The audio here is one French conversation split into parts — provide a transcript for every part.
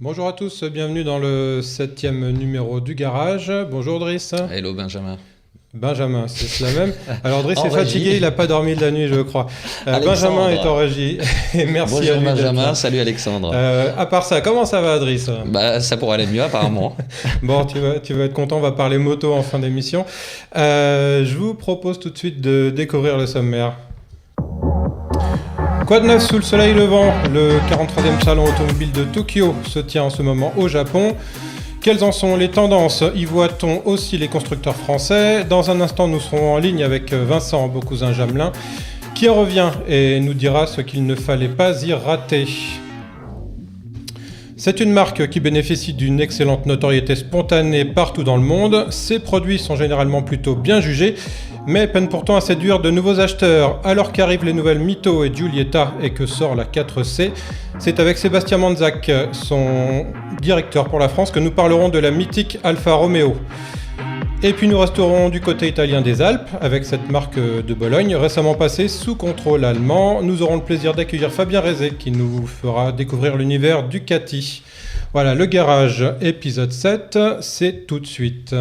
Bonjour à tous, bienvenue dans le 7e numéro du Garage. Bonjour Driss. Hello Benjamin. Benjamin, c'est cela même. Alors Driss En est fatigué, régie. il n'a pas dormi de la nuit, je crois. Alexandre. Benjamin est en régie. Et merci Bonjour à lui d'être Benjamin, là. salut Alexandre. À part ça, comment ça va Driss? Ça pourrait aller mieux apparemment. Bon, tu vas être content, on va parler moto en fin d'émission. Je vous propose tout de suite de découvrir le sommaire. Quoi de neuf sous le soleil levant? Le 43e salon automobile de Tokyo se tient en ce moment au Japon. Quelles en sont les tendances? Y voit-on aussi les constructeurs français? Dans un instant, nous serons en ligne avec Vincent Beaucousin-Jamelin, qui en revient et nous dira ce qu'il ne fallait pas y rater. C'est une marque qui bénéficie d'une excellente notoriété spontanée partout dans le monde. Ses produits sont généralement plutôt bien jugés, mais peinent pourtant à séduire de nouveaux acheteurs. Alors qu'arrivent les nouvelles Mito et Giulietta et que sort la 4C, c'est avec Sébastien Manzac, son directeur pour la France, que nous parlerons de la mythique Alfa Romeo. Et puis nous resterons du côté italien des Alpes, avec cette marque de Bologne, récemment passée sous contrôle allemand. Nous aurons le plaisir d'accueillir Fabien Rézé, qui nous fera découvrir l'univers Ducati. Voilà, le Garage, épisode 7, c'est tout de suite.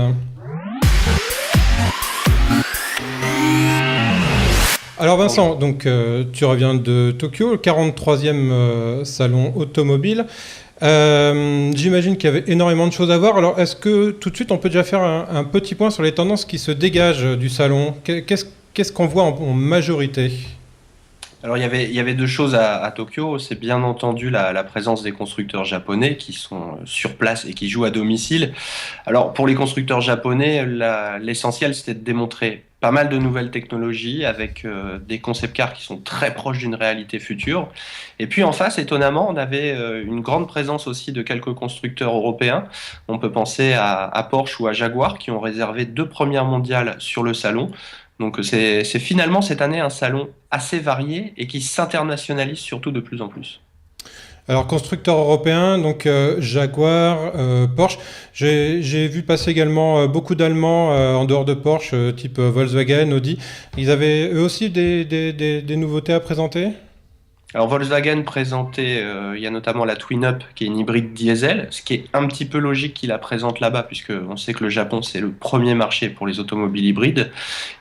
Alors Vincent, donc, tu reviens de Tokyo, le 43e salon automobile. J'imagine qu'il y avait énormément de choses à voir. Alors est-ce que tout de suite on peut déjà faire un petit point sur les tendances qui se dégagent du salon? Qu'est-ce qu'on voit en majorité? Alors il y avait deux choses à Tokyo, c'est bien entendu la présence des constructeurs japonais qui sont sur place et qui jouent à domicile. Alors pour les constructeurs japonais, l'essentiel c'était de démontrer pas mal de nouvelles technologies avec des concept cars qui sont très proches d'une réalité future. Et puis en face, étonnamment, on avait une grande présence aussi de quelques constructeurs européens. On peut penser à Porsche ou à Jaguar qui ont réservé 2 premières mondiales sur le salon. Donc c'est finalement cette année un salon assez varié et qui s'internationalise surtout de plus en plus. Alors constructeurs européens, donc Jaguar, Porsche. J'ai vu passer également beaucoup d'Allemands en dehors de Porsche, type Volkswagen, Audi. Ils avaient eux aussi des nouveautés à présenter? Alors Volkswagen présentait, il y a notamment la Twin-Up qui est une hybride diesel, ce qui est un petit peu logique qu'il la présente là-bas puisque on sait que le Japon c'est le premier marché pour les automobiles hybrides.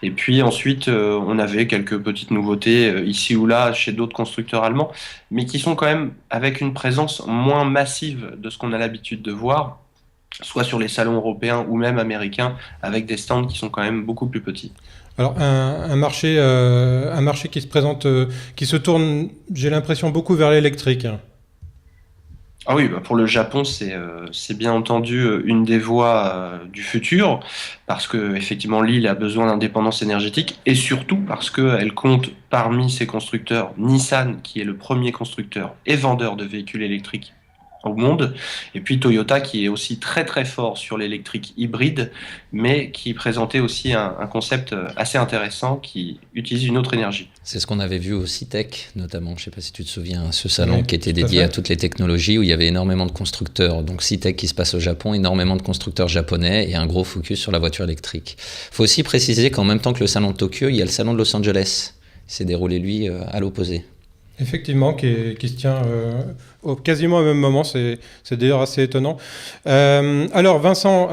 Et puis ensuite on avait quelques petites nouveautés ici ou là chez d'autres constructeurs allemands, mais qui sont quand même avec une présence moins massive de ce qu'on a l'habitude de voir, soit sur les salons européens ou même américains, avec des stands qui sont quand même beaucoup plus petits. Alors un marché qui se présente, qui se tourne, j'ai l'impression, beaucoup vers l'électrique. Ah oui, pour le Japon, c'est bien entendu une des voies du futur, parce que effectivement l'île a besoin d'indépendance énergétique, et surtout parce qu'elle compte parmi ses constructeurs Nissan, qui est le premier constructeur et vendeur de véhicules électriques au monde, et puis Toyota qui est aussi très très fort sur l'électrique hybride, mais qui présentait aussi un concept assez intéressant qui utilise une autre énergie. C'est ce qu'on avait vu au CITEC notamment, je ne sais pas si tu te souviens, ce salon Oui, qui était tout à dédié fait. à toutes les technologies où il y avait énormément de constructeurs. Donc CITEC qui se passe au Japon, énormément de constructeurs japonais et un gros focus sur la voiture électrique. Il faut aussi préciser qu'en même temps que le salon de Tokyo, il y a le salon de Los Angeles. Il s'est déroulé lui à l'opposé. Effectivement, qui se tient quasiment au même moment, c'est d'ailleurs assez étonnant. Alors Vincent,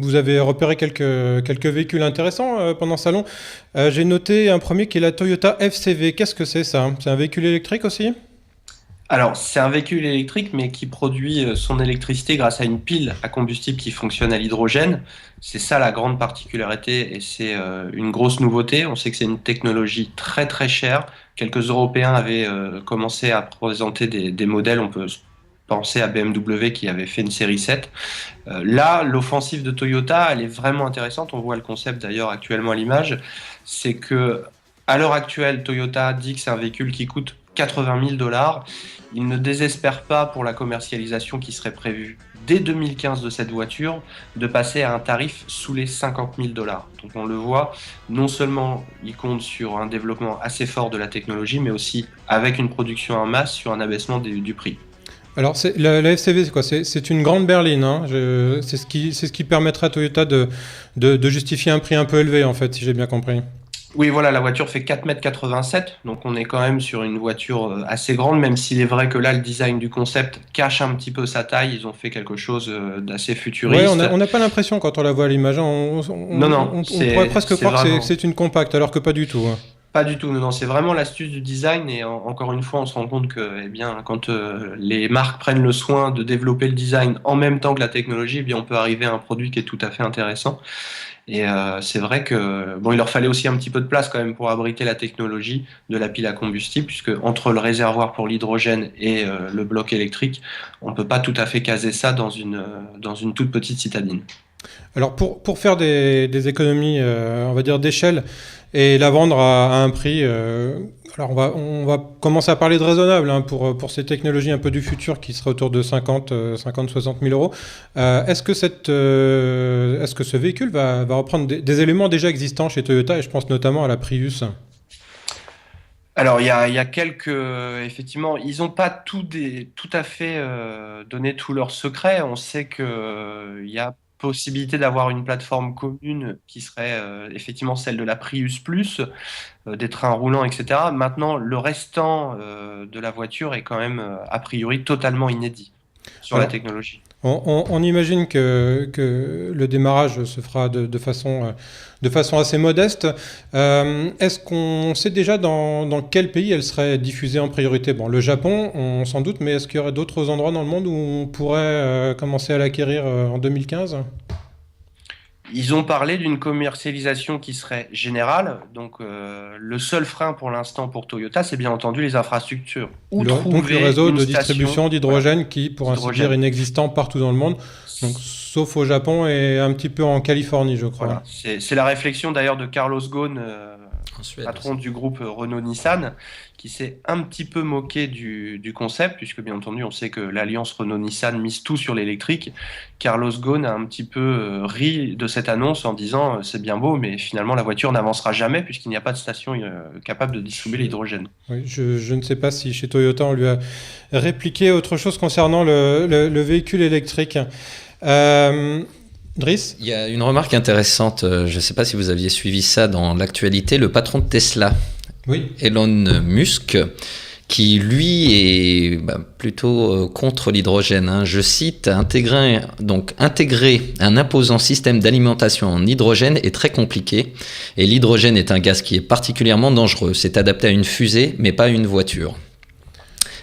vous avez repéré quelques véhicules intéressants pendant ce salon. J'ai noté un premier qui est la Toyota FCV. Qu'est-ce que c'est ça? C'est un véhicule électrique aussi? Alors, c'est un véhicule électrique, mais qui produit son électricité grâce à une pile à combustible qui fonctionne à l'hydrogène. C'est ça la grande particularité et c'est une grosse nouveauté. On sait que c'est une technologie très très chère. Quelques Européens avaient commencé à présenter des modèles. On peut penser à BMW qui avait fait une série 7. Là, l'offensive de Toyota, elle est vraiment intéressante. On voit le concept d'ailleurs actuellement à l'image. C'est que à l'heure actuelle, Toyota dit que c'est un véhicule qui coûte 80 000 $. Il ne désespère pas pour la commercialisation qui serait prévue dès 2015 de cette voiture de passer à un tarif sous les 50 000 $. Donc on le voit, non seulement il compte sur un développement assez fort de la technologie, mais aussi avec une production en masse sur un abaissement du prix. Alors la FCV, c'est quoi? C'est une grande berline, hein. C'est ce qui permettra à Toyota de justifier un prix un peu élevé, en fait, si j'ai bien compris. Oui, voilà, la voiture fait 4,87 m, donc on est quand même sur une voiture assez grande, même s'il est vrai que là, le design du concept cache un petit peu sa taille. Ils ont fait quelque chose d'assez Ouais, futuriste. on n'a pas l'impression quand on la voit à l'image, hein. Non, non, On pourrait presque c'est croire que vraiment c'est une compacte, alors que pas du tout, hein. pas du tout. Non, non, c'est vraiment l'astuce du design. Et encore une fois, on se rend compte que, eh bien, quand les marques prennent le soin de développer le design en même temps que la technologie, eh bien, on peut arriver à un produit qui est tout à fait intéressant. Et c'est vrai que bon, il leur fallait aussi un petit peu de place quand même pour abriter la technologie de la pile à combustible, puisque entre le réservoir pour l'hydrogène et le bloc électrique, on peut pas tout à fait caser ça dans une toute petite citadine. Alors pour faire des économies, on va dire d'échelle, et la vendre à un prix, alors on va commencer à parler de raisonnable, hein, pour ces technologies un peu du futur qui seraient autour de 60 000 euros. Est-ce que ce véhicule va reprendre des éléments déjà existants chez Toyota, et je pense notamment à la Prius? Alors il y a quelques effectivement, ils n'ont pas tout à fait donné tous leurs secrets. On sait que il y a possibilité d'avoir une plateforme commune qui serait effectivement celle de la Prius Plus, des trains roulants, etc. Maintenant, le restant de la voiture est quand même a priori totalement inédit sur la Alors, technologie. on imagine que le démarrage se fera de façon assez modeste. Est-ce qu'on sait déjà dans quel pays elle serait diffusée en priorité? Bon, le Japon, on s'en doute, mais est-ce qu'il y aurait d'autres endroits dans le monde où on pourrait commencer à l'acquérir en 2015? Ils ont parlé d'une commercialisation qui serait générale. Donc, le seul frein pour l'instant pour Toyota, c'est bien entendu les infrastructures. Où Donc le trouver réseau une de station, distribution voilà, d'hydrogène qui, pour ainsi dire, est d'hydrogène. inexistant partout dans le monde, donc sauf au Japon et un petit peu en Californie, je crois. Voilà, c'est la réflexion d'ailleurs de Carlos Ghosn, En Suède patron aussi. du groupe Renault-Nissan, qui s'est un petit peu moqué du concept, puisque bien entendu, on sait que l'alliance Renault-Nissan mise tout sur l'électrique. Carlos Ghosn a un petit peu ri de cette annonce en disant c'est bien beau, mais finalement la voiture n'avancera jamais puisqu'il n'y a pas de station capable de distribuer Je, l'hydrogène. oui, je ne sais pas si chez Toyota on lui a répliqué autre chose concernant le véhicule électrique. Euh, Driss? Il y a une remarque intéressante, je ne sais pas si vous aviez suivi ça dans l'actualité, le patron de Tesla, Oui. Elon Musk, qui lui est plutôt contre l'hydrogène, hein. Je cite, intégrer un imposant système d'alimentation en hydrogène est très compliqué, et l'hydrogène est un gaz qui est particulièrement dangereux. C'est adapté à une fusée, mais pas à une voiture.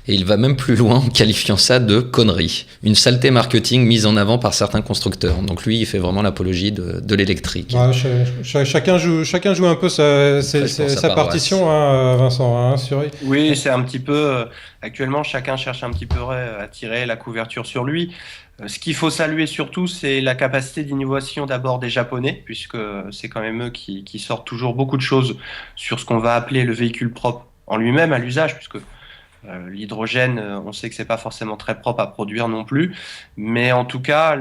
Et il va même plus loin en qualifiant ça de connerie. Une saleté marketing mise en avant par certains constructeurs. Donc lui, il fait vraiment l'apologie de l'électrique. Ouais, chacun joue un peu Après, je pense à sa paroisse. partition, hein, Vincent, hein, Oui, c'est un petit peu. Actuellement, chacun cherche un petit peu à tirer la couverture sur lui. Ce qu'il faut saluer surtout, c'est la capacité d'innovation d'abord des Japonais, puisque c'est quand même eux qui sortent toujours beaucoup de choses sur ce qu'on va appeler le véhicule propre en lui-même, à l'usage, puisque l'hydrogène, on sait que c'est pas forcément très propre à produire non plus, mais en tout cas,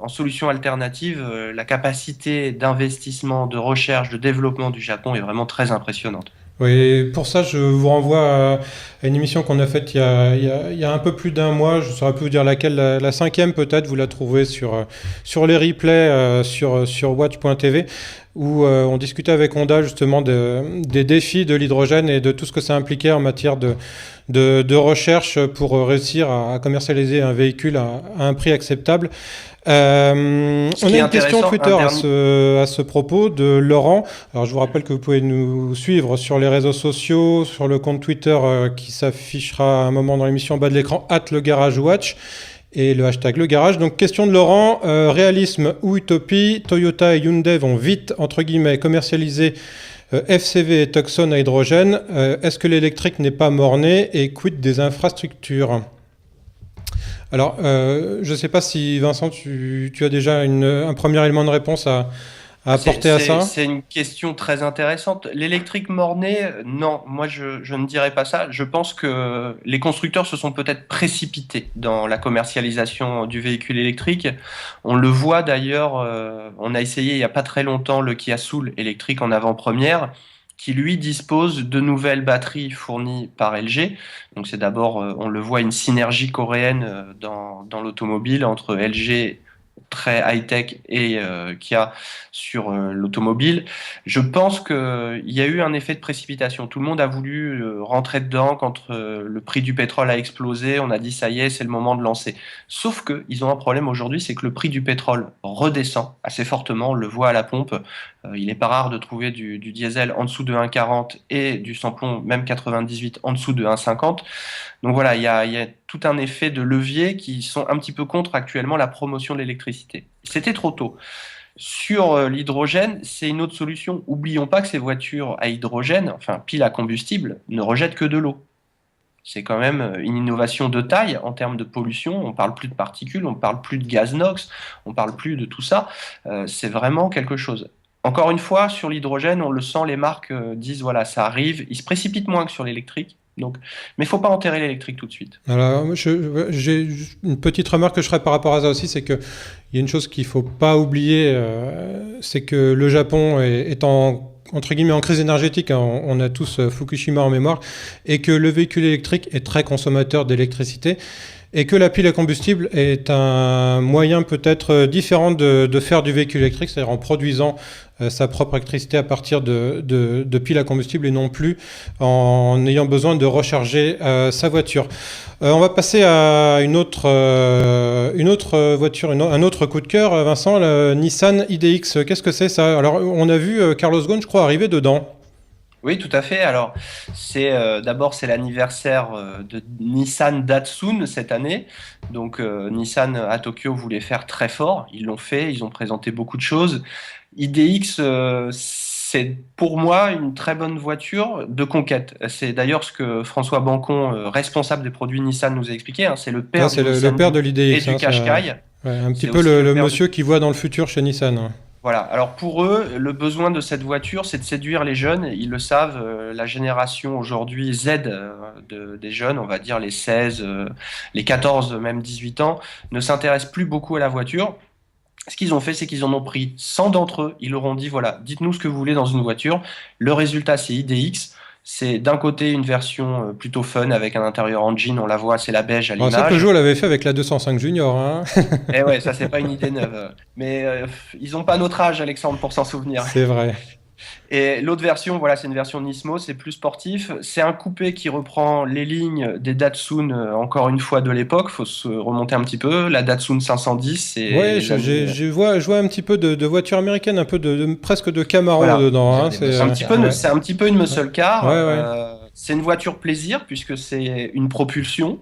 en solution alternative, la capacité d'investissement, de recherche, de développement du Japon est vraiment très impressionnante. Oui, pour ça, je vous renvoie à une émission qu'on a faite il y a un peu plus d'un mois. Je ne saurais plus vous dire laquelle, la cinquième peut-être. Vous la trouverez sur les replays sur watch.tv, où on discutait avec Honda justement des défis de l'hydrogène et de tout ce que ça impliquait en matière de recherche pour réussir à commercialiser un véhicule à un prix acceptable. Ce On qui a est une question intéressant, Twitter à ce propos de Laurent. Alors je vous rappelle que vous pouvez nous suivre sur les réseaux sociaux, sur le compte Twitter qui s'affichera à un moment dans l'émission en bas de l'écran, @legarageWatch, et le hashtag Le Garage. Donc question de Laurent, réalisme ou utopie? Toyota et Hyundai vont vite, entre guillemets, commercialiser FCV et Tucson à hydrogène. Est-ce que l'électrique n'est pas mort-né, et quid des infrastructures? Alors, je ne sais pas si Vincent, tu as déjà un premier élément de réponse à apporter à ça. C'est une question très intéressante. L'électrique mort-né, non, moi je ne dirais pas ça. Je pense que les constructeurs se sont peut-être précipités dans la commercialisation du véhicule électrique. On le voit d'ailleurs, on a essayé il n'y a pas très longtemps le Kia Soul électrique en avant-première, qui lui dispose de nouvelles batteries fournies par LG. Donc c'est d'abord, on le voit, une synergie coréenne dans l'automobile entre LG très high-tech et qu'il y a sur l'automobile. Je pense qu'il y a eu un effet de précipitation. Tout le monde a voulu rentrer dedans quand le prix du pétrole a explosé. On a dit ça y est, c'est le moment de lancer. Sauf qu'ils ont un problème aujourd'hui, c'est que le prix du pétrole redescend assez fortement. On le voit à la pompe. Il n'est pas rare de trouver du diesel en dessous de 1,40 et du sans-plomb, même 98, en dessous de 1,50. Donc voilà, il y a tout un effet de levier qui sont un petit peu contre actuellement la promotion de l'électricité. C'était trop tôt. Sur l'hydrogène, c'est une autre solution. Oublions pas que ces voitures à hydrogène, enfin piles à combustible, ne rejettent que de l'eau. C'est quand même une innovation de taille en termes de pollution. On parle plus de particules, on parle plus de gaz NOx, on parle plus de tout ça. C'est vraiment quelque chose. Encore une fois, sur l'hydrogène, on le sent, les marques disent voilà, ça arrive. Ils se précipitent moins que sur l'électrique. Donc, mais il ne faut pas enterrer l'électrique tout de suite. Alors, j'ai une petite remarque que je ferais par rapport à ça aussi, c'est qu'il y a une chose qu'il ne faut pas oublier, c'est que le Japon est entre guillemets en crise énergétique, hein, on a tous Fukushima en mémoire, et que le véhicule électrique est très consommateur d'électricité, et que la pile à combustible est un moyen peut-être différent de faire du véhicule électrique, c'est-à-dire en produisant sa propre électricité à partir de piles à combustible et non plus en ayant besoin de recharger sa voiture. On va passer à une autre voiture, un autre coup de cœur. Vincent, la Nissan IDX, qu'est-ce que c'est ça? Alors, on a vu Carlos Ghosn, je crois, arriver dedans. Oui, tout à fait. Alors, d'abord c'est l'anniversaire de Nissan Datsun cette année. Donc, Nissan à Tokyo voulait faire très fort. Ils l'ont fait. Ils ont présenté beaucoup de choses. IDX, c'est pour moi une très bonne voiture de conquête. C'est d'ailleurs ce que François Bancon, responsable des produits Nissan, nous a expliqué. Hein. C'est le père, le père de l'IDX et du Qashqai. Un petit peu le monsieur qui voit dans le futur chez Nissan. Voilà. Alors pour eux, le besoin de cette voiture, c'est de séduire les jeunes. Ils le savent. La génération aujourd'hui Z des jeunes, on va dire les 16, les 14, même 18 ans, ne s'intéresse plus beaucoup à la voiture. Ce qu'ils ont fait, c'est qu'ils en ont pris 100 d'entre eux. Ils leur ont dit, voilà, dites-nous ce que vous voulez dans une voiture. Le résultat, c'est IDX. C'est d'un côté une version plutôt fun avec un intérieur en jean, on la voit, c'est la beige à l'image. Ça, Peugeot l'avait fait avec la 205 Junior. Hein. Et ouais, ça, c'est pas une idée neuve. Mais ils n'ont pas notre âge, Alexandre, pour s'en souvenir. C'est vrai. Et l'autre version, voilà, c'est une version Nismo, c'est plus sportif. C'est un coupé qui reprend les lignes des Datsun, encore une fois, de l'époque. Il faut se remonter un petit peu. La Datsun 510, c'est... Oui, je vois un petit peu de voiture américaine, un peu presque de Camaro voilà. dedans. Hein, c'est un petit peu une muscle car. Ouais. C'est une voiture plaisir, puisque c'est une propulsion.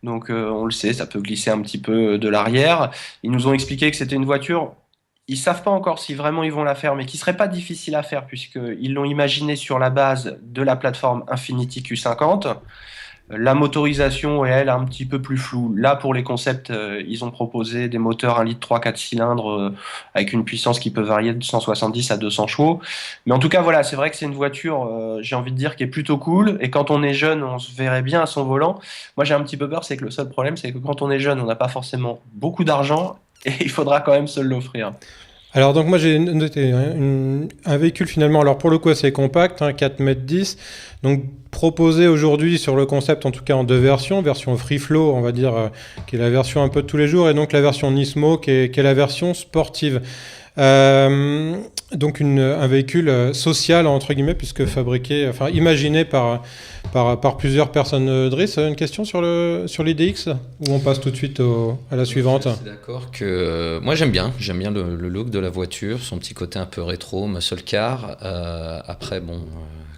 Donc, on le sait, ça peut glisser un petit peu de l'arrière. Ils nous ont expliqué que c'était une voiture... Ils savent pas encore si vraiment ils vont la faire, mais qui serait pas difficile à faire puisqu'ils l'ont imaginé sur la base de la plateforme Infiniti Q50. La motorisation est, elle, un petit peu plus floue. Là, pour les concepts, ils ont proposé des moteurs 1 litre 3-4 cylindres avec une puissance qui peut varier de 170 à 200 chevaux. Mais en tout cas, voilà, c'est vrai que c'est une voiture, j'ai envie de dire, qui est plutôt cool. Et quand on est jeune, on se verrait bien à son volant. Moi, j'ai un petit peu peur, c'est que le seul problème, c'est que quand on est jeune, on n'a pas forcément beaucoup d'argent. Et il faudra quand même se l'offrir. Alors donc moi j'ai noté un véhicule finalement, alors pour le coup assez compact, 4,10 m, donc proposé aujourd'hui sur le concept en tout cas en deux versions, version Free Flow on va dire, qui est la version un peu de tous les jours, et donc la version Nismo qui est la version sportive. Donc un véhicule social entre guillemets puisque imaginé par plusieurs personnes. Driss, une question sur l'IDX ou on passe tout de suite à la suivante? Je suis d'accord que moi j'aime bien le look de la voiture, son petit côté un peu rétro, muscle car. Après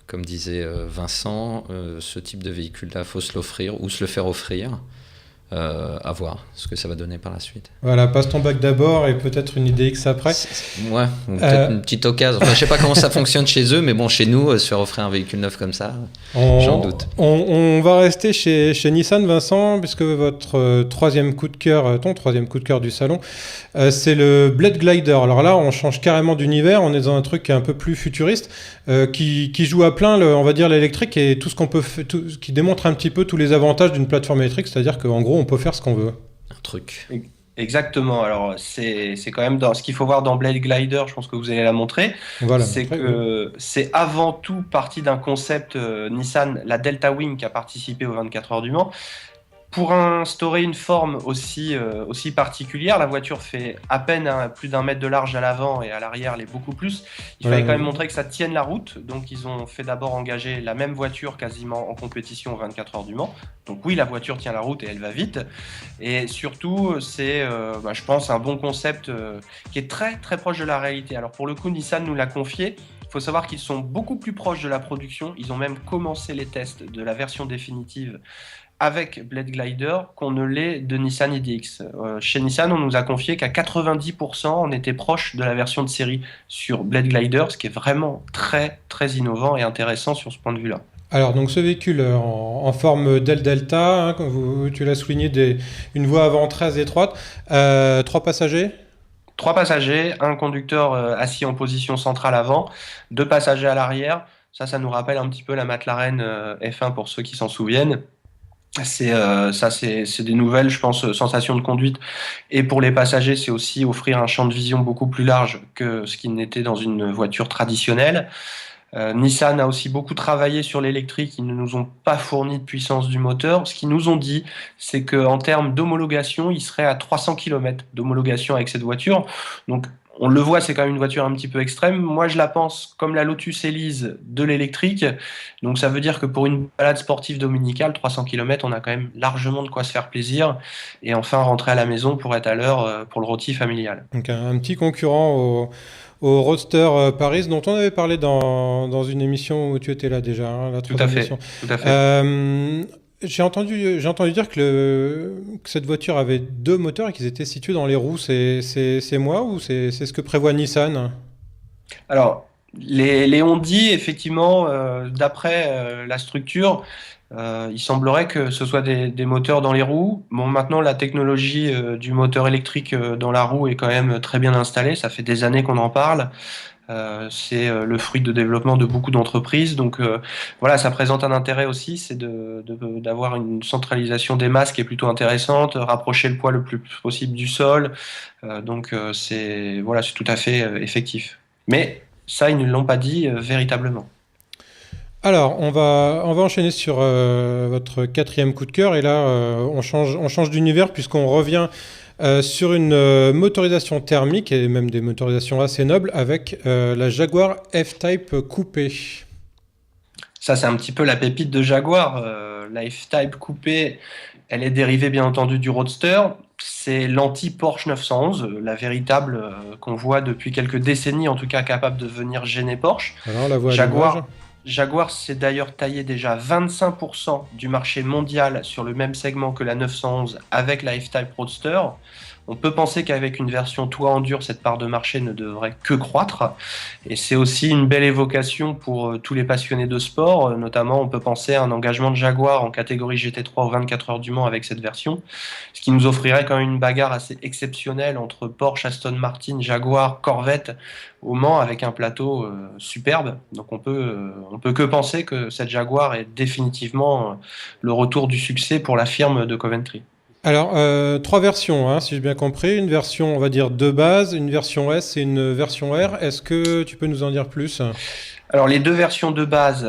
comme disait Vincent, ce type de véhicule-là, faut se l'offrir ou se le faire offrir. À voir ce que ça va donner par la suite. Voilà, passe ton bac d'abord et peut-être une IDX après. Ouais, ou peut-être une petite occasion. Enfin, je sais pas comment ça fonctionne chez eux, mais bon, chez nous, se faire offrir un véhicule neuf comme ça, j'en doute. On va rester chez Nissan, Vincent, puisque ton troisième coup de cœur du salon, c'est le Blade Glider. Alors là, on change carrément d'univers, on est dans un truc qui est un peu plus futuriste, qui joue à plein, on va dire, l'électrique et tout ce qu'on peut, qui démontre un petit peu tous les avantages d'une plateforme électrique, c'est-à-dire qu'en gros, on peut faire ce qu'on veut. Un truc. Exactement. Alors, c'est quand même ce qu'il faut voir dans Blade Glider, je pense que vous allez la montrer. Voilà, c'est avant tout parti d'un concept Nissan, la Delta Wing, qui a participé aux 24 heures du Mans. pour instaurer une forme aussi particulière, la voiture fait à peine plus d'1 mètre de large à l'avant et à l'arrière, elle est beaucoup plus. Il fallait quand même montrer que ça tienne la route. Donc, ils ont fait d'abord engager la même voiture quasiment en compétition aux 24 heures du Mans. Donc, oui, la voiture tient la route et elle va vite. Et surtout, c'est, je pense, un bon concept qui est très, très proche de la réalité. Alors, pour le coup, Nissan nous l'a confié. Il faut savoir qu'ils sont beaucoup plus proches de la production. Ils ont même commencé les tests de la version définitive avec Blade Glider qu'on ne l'est de Nissan IDX. Chez Nissan, on nous a confié qu'à 90%, on était proche de la version de série sur Blade Glider, ce qui est vraiment très, très innovant et intéressant sur ce point de vue-là. Alors, donc ce véhicule en forme d'L Delta, hein, comme tu l'as souligné, une voie avant très étroite, 3 passagers? 3 passagers, un conducteur assis en position centrale avant, 2 passagers à l'arrière. Ça nous rappelle un petit peu la McLaren F1 pour ceux qui s'en souviennent. C'est des nouvelles, je pense, sensations de conduite. Et pour les passagers, c'est aussi offrir un champ de vision beaucoup plus large que ce qui n'était dans une voiture traditionnelle. Nissan a aussi beaucoup travaillé sur l'électrique. Ils ne nous ont pas fourni de puissance du moteur. Ce qu'ils nous ont dit, c'est qu'en termes d'homologation, ils seraient à 300 km d'homologation avec cette voiture. Donc, on le voit, c'est quand même une voiture un petit peu extrême. Moi, je la pense comme la Lotus Elise de l'électrique. Donc, ça veut dire que pour une balade sportive dominicale, 300 km, on a quand même largement de quoi se faire plaisir. Et enfin, rentrer à la maison pour être à l'heure pour le rôti familial. Donc, un petit concurrent au Roadster Paris, dont on avait parlé dans une émission où tu étais là déjà, hein, la troisième émission. Tout à fait. J'ai entendu dire que cette voiture avait 2 moteurs et qu'ils étaient situés dans les roues. C'est moi ou c'est ce que prévoit Nissan? Alors, les on-dit, effectivement, d'après la structure, il semblerait que ce soit des moteurs dans les roues. Bon, maintenant, la technologie du moteur électrique dans la roue est quand même très bien installée. Ça fait des années qu'on en parle. C'est le fruit de développement de beaucoup d'entreprises. Donc voilà, ça présente un intérêt aussi, c'est d'avoir une centralisation des masses qui est plutôt intéressante, rapprocher le poids le plus possible du sol. C'est tout à fait effectif. Mais ça, ils ne l'ont pas dit véritablement. Alors, on va enchaîner sur votre 4e coup de cœur. Et là, on change d'univers puisqu'on revient sur une motorisation thermique et même des motorisations assez nobles avec la Jaguar F-Type coupé. Ça, c'est un petit peu la pépite de Jaguar. La F-Type coupé, elle est dérivée bien entendu du Roadster. C'est l'anti-Porsche 911, la véritable qu'on voit depuis quelques décennies, en tout cas capable de venir gêner Porsche. Alors, la voie Jaguar s'est d'ailleurs taillé déjà 25% du marché mondial sur le même segment que la 911 avec la F-Type Roadster. On peut penser qu'avec une version toit en dur, cette part de marché ne devrait que croître. Et c'est aussi une belle évocation pour tous les passionnés de sport. Notamment, on peut penser à un engagement de Jaguar en catégorie GT3 aux 24 heures du Mans avec cette version. Ce qui nous offrirait quand même une bagarre assez exceptionnelle entre Porsche, Aston Martin, Jaguar, Corvette au Mans avec un plateau superbe. Donc on peut que penser que cette Jaguar est définitivement le retour du succès pour la firme de Coventry. Alors, 3 versions, hein, si j'ai bien compris. Une version, on va dire, de base, une version S et une version R. Est-ce que tu peux nous en dire plus ? Alors, les 2 versions de base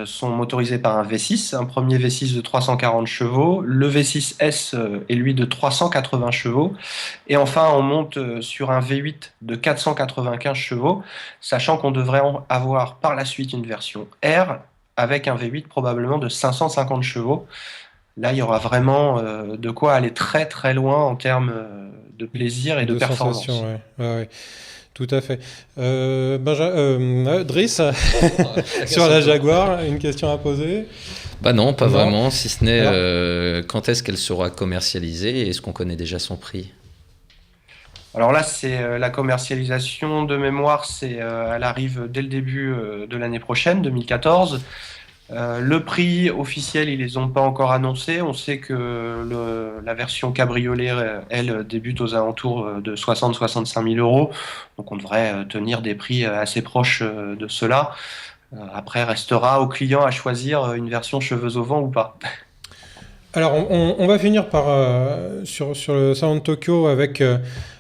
sont motorisées par un V6, un premier V6 de 340 chevaux. Le V6S est lui de 380 chevaux. Et enfin, on monte sur un V8 de 495 chevaux, sachant qu'on devrait avoir par la suite une version R avec un V8 probablement de 550 chevaux. Là, il y aura vraiment de quoi aller très très loin en termes de plaisir et de performance. Ouais. Tout à fait. Driss, sur la Jaguar, une question à poser? Non, pas vraiment, si ce n'est quand est-ce qu'elle sera commercialisée et est-ce qu'on connaît déjà son prix? Alors là, c'est la commercialisation de mémoire, elle arrive dès le début de l'année prochaine, 2014. Le prix officiel, ils les ont pas encore annoncé. On sait que la version cabriolet, elle, débute aux alentours de 60-65 000 euros. Donc on devrait tenir des prix assez proches de cela. Après, restera au client à choisir une version cheveux au vent ou pas. Alors, on va finir sur le salon de Tokyo avec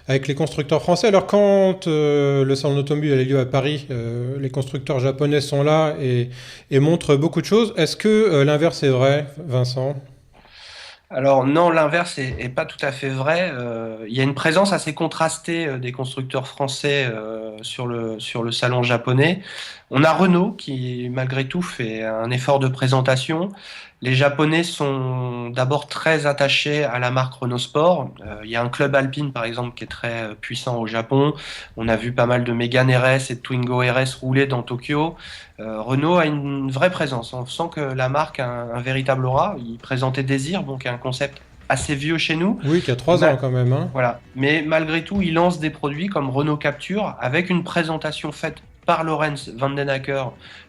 les constructeurs français. Alors, quand le salon d'automobile a lieu à Paris, les constructeurs japonais sont là et montrent beaucoup de choses. Est-ce que l'inverse est vrai, Vincent ? Alors non, l'inverse est pas tout à fait vrai. Il y a une présence assez contrastée des constructeurs français sur le salon japonais. On a Renault qui, malgré tout, fait un effort de présentation. Les Japonais sont d'abord très attachés à la marque Renault Sport. Il y a un club alpine, par exemple, qui est très puissant au Japon. On a vu pas mal de Mégane RS et de Twingo RS rouler dans Tokyo. Renault a une vraie présence. On sent que la marque a un véritable aura. Il présentait Désir, donc un concept assez vieux chez nous. Oui, qui a 3 ans quand même. Hein. Voilà. Mais malgré tout, il lance des produits comme Renault Capture avec une présentation faite par Lorenz Vandenacker,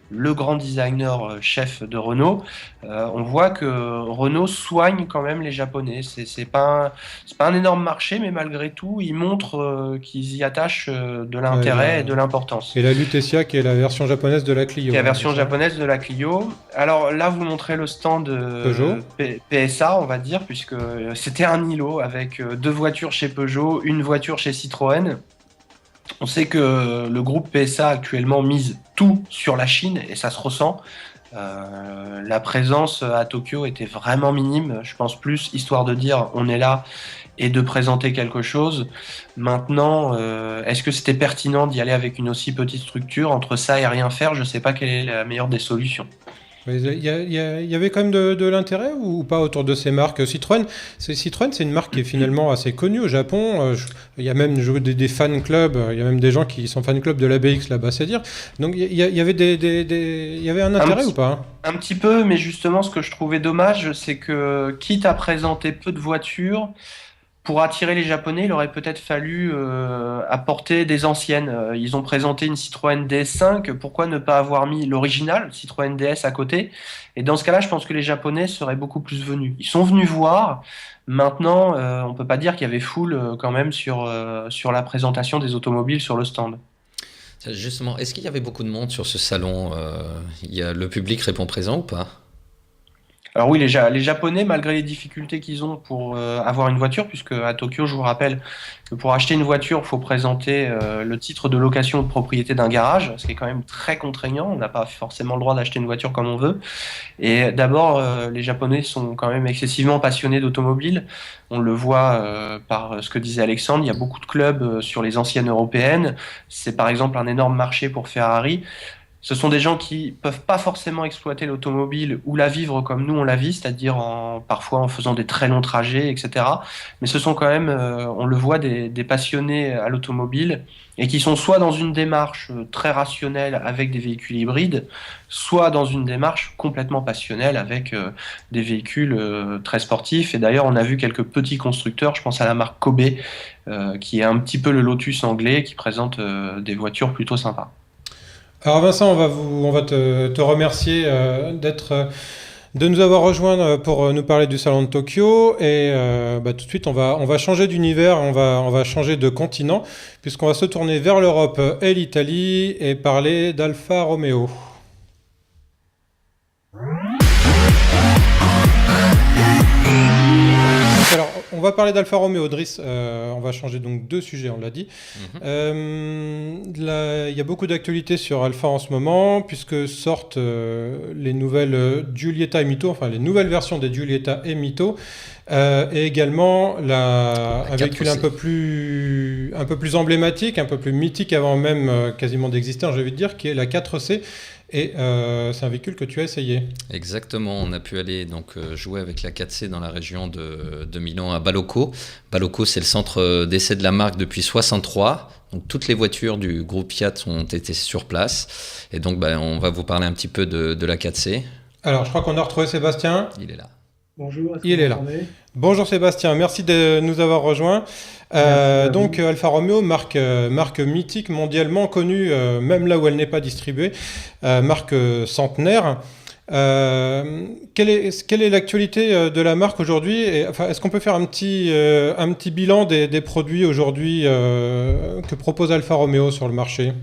le grand designer chef de Renault. On voit que Renault soigne quand même les Japonais. C'est pas un énorme marché, mais malgré tout, ils montrent qu'ils y attachent de Ouais, l'intérêt et de l'importance. et la Lutetia qui est la version japonaise de la Clio. C'est la Hein, version c'est ça japonaise de la Clio. Alors là, vous montrez le stand Peugeot. PSA, on va dire, puisque c'était un îlot avec deux voitures chez Peugeot, une voiture chez Citroën. On sait que le groupe PSA actuellement mise tout sur la Chine et ça se ressent. La présence à Tokyo était vraiment minime. Je pense plus histoire de dire on est là et de présenter quelque chose. Maintenant, est-ce que c'était pertinent d'y aller avec une aussi petite structure? Entre ça et rien faire, je ne sais pas quelle est la meilleure des solutions. Mais il y avait quand même de l'intérêt ou pas autour de ces marques Citroën, c'est une marque qui est finalement assez connue au Japon. Il y a même des fan clubs, il y a même des gens qui sont fan club de la BX là-bas, c'est dire. Donc il y avait il y avait un intérêt ou pas? Un petit peu, mais justement, ce que je trouvais dommage, c'est que quitte à présenter peu de voitures, pour attirer les Japonais, il aurait peut-être fallu apporter des anciennes. Ils ont présenté une Citroën DS5, pourquoi ne pas avoir mis l'original, Citroën DS, à côté? Et dans ce cas-là, je pense que les Japonais seraient beaucoup plus venus. Ils sont venus voir. Maintenant, on peut pas dire qu'il y avait foule quand même sur la présentation des automobiles sur le stand. Justement, est-ce qu'il y avait beaucoup de monde sur ce salon? Le public répond présent ou pas? Alors oui, les Japonais, malgré les difficultés qu'ils ont pour avoir une voiture, puisque à Tokyo, je vous rappelle que pour acheter une voiture, il faut présenter le titre de location de propriété d'un garage, ce qui est quand même très contraignant. On n'a pas forcément le droit d'acheter une voiture comme on veut. Et d'abord, les Japonais sont quand même excessivement passionnés d'automobile. On le voit par ce que disait Alexandre, il y a beaucoup de clubs sur les anciennes européennes. C'est par exemple un énorme marché pour Ferrari. Ce sont des gens qui peuvent pas forcément exploiter l'automobile ou la vivre comme nous on la vit, c'est-à-dire parfois en faisant des très longs trajets, etc. Mais ce sont quand même, on le voit, des passionnés à l'automobile et qui sont soit dans une démarche très rationnelle avec des véhicules hybrides, soit dans une démarche complètement passionnelle avec des véhicules très sportifs. Et d'ailleurs, on a vu quelques petits constructeurs, je pense à la marque Kobe, qui est un petit peu le Lotus anglais, qui présente des voitures plutôt sympas. Alors Vincent, on va te remercier de nous avoir rejoints pour nous parler du salon de Tokyo et tout de suite on va changer d'univers, on va changer de continent puisqu'on va se tourner vers l'Europe et l'Italie et parler d'Alfa Romeo. Alors, on va parler d'Alfa Romeo, Driss. On va changer donc de sujet, on l'a dit. Il y a beaucoup d'actualités sur Alfa en ce moment, puisque sortent les nouvelles Giulietta et Mito, enfin les nouvelles versions des Giulietta et Mito, et également un véhicule un peu plus emblématique, un peu plus mythique avant même quasiment d'exister, j'ai envie de dire, qui est la 4C. Et c'est un véhicule que tu as essayé. Exactement, on a pu aller jouer avec la 4C dans la région de Milan à Balocco. Balocco, c'est le centre d'essai de la marque depuis 63. Donc toutes les voitures du groupe Fiat ont été sur place. Et donc on va vous parler un petit peu de la 4C. Alors je crois qu'on a retrouvé Sébastien. Il est là. Bonjour, il est là. Bonjour Sébastien, merci de nous avoir rejoints. Donc Alfa Romeo, marque mythique, mondialement connue, même là où elle n'est pas distribuée, marque centenaire. Quelle est l'actualité de la marque aujourd'hui est-ce qu'on peut faire un petit bilan des produits aujourd'hui que propose Alfa Romeo sur le marché?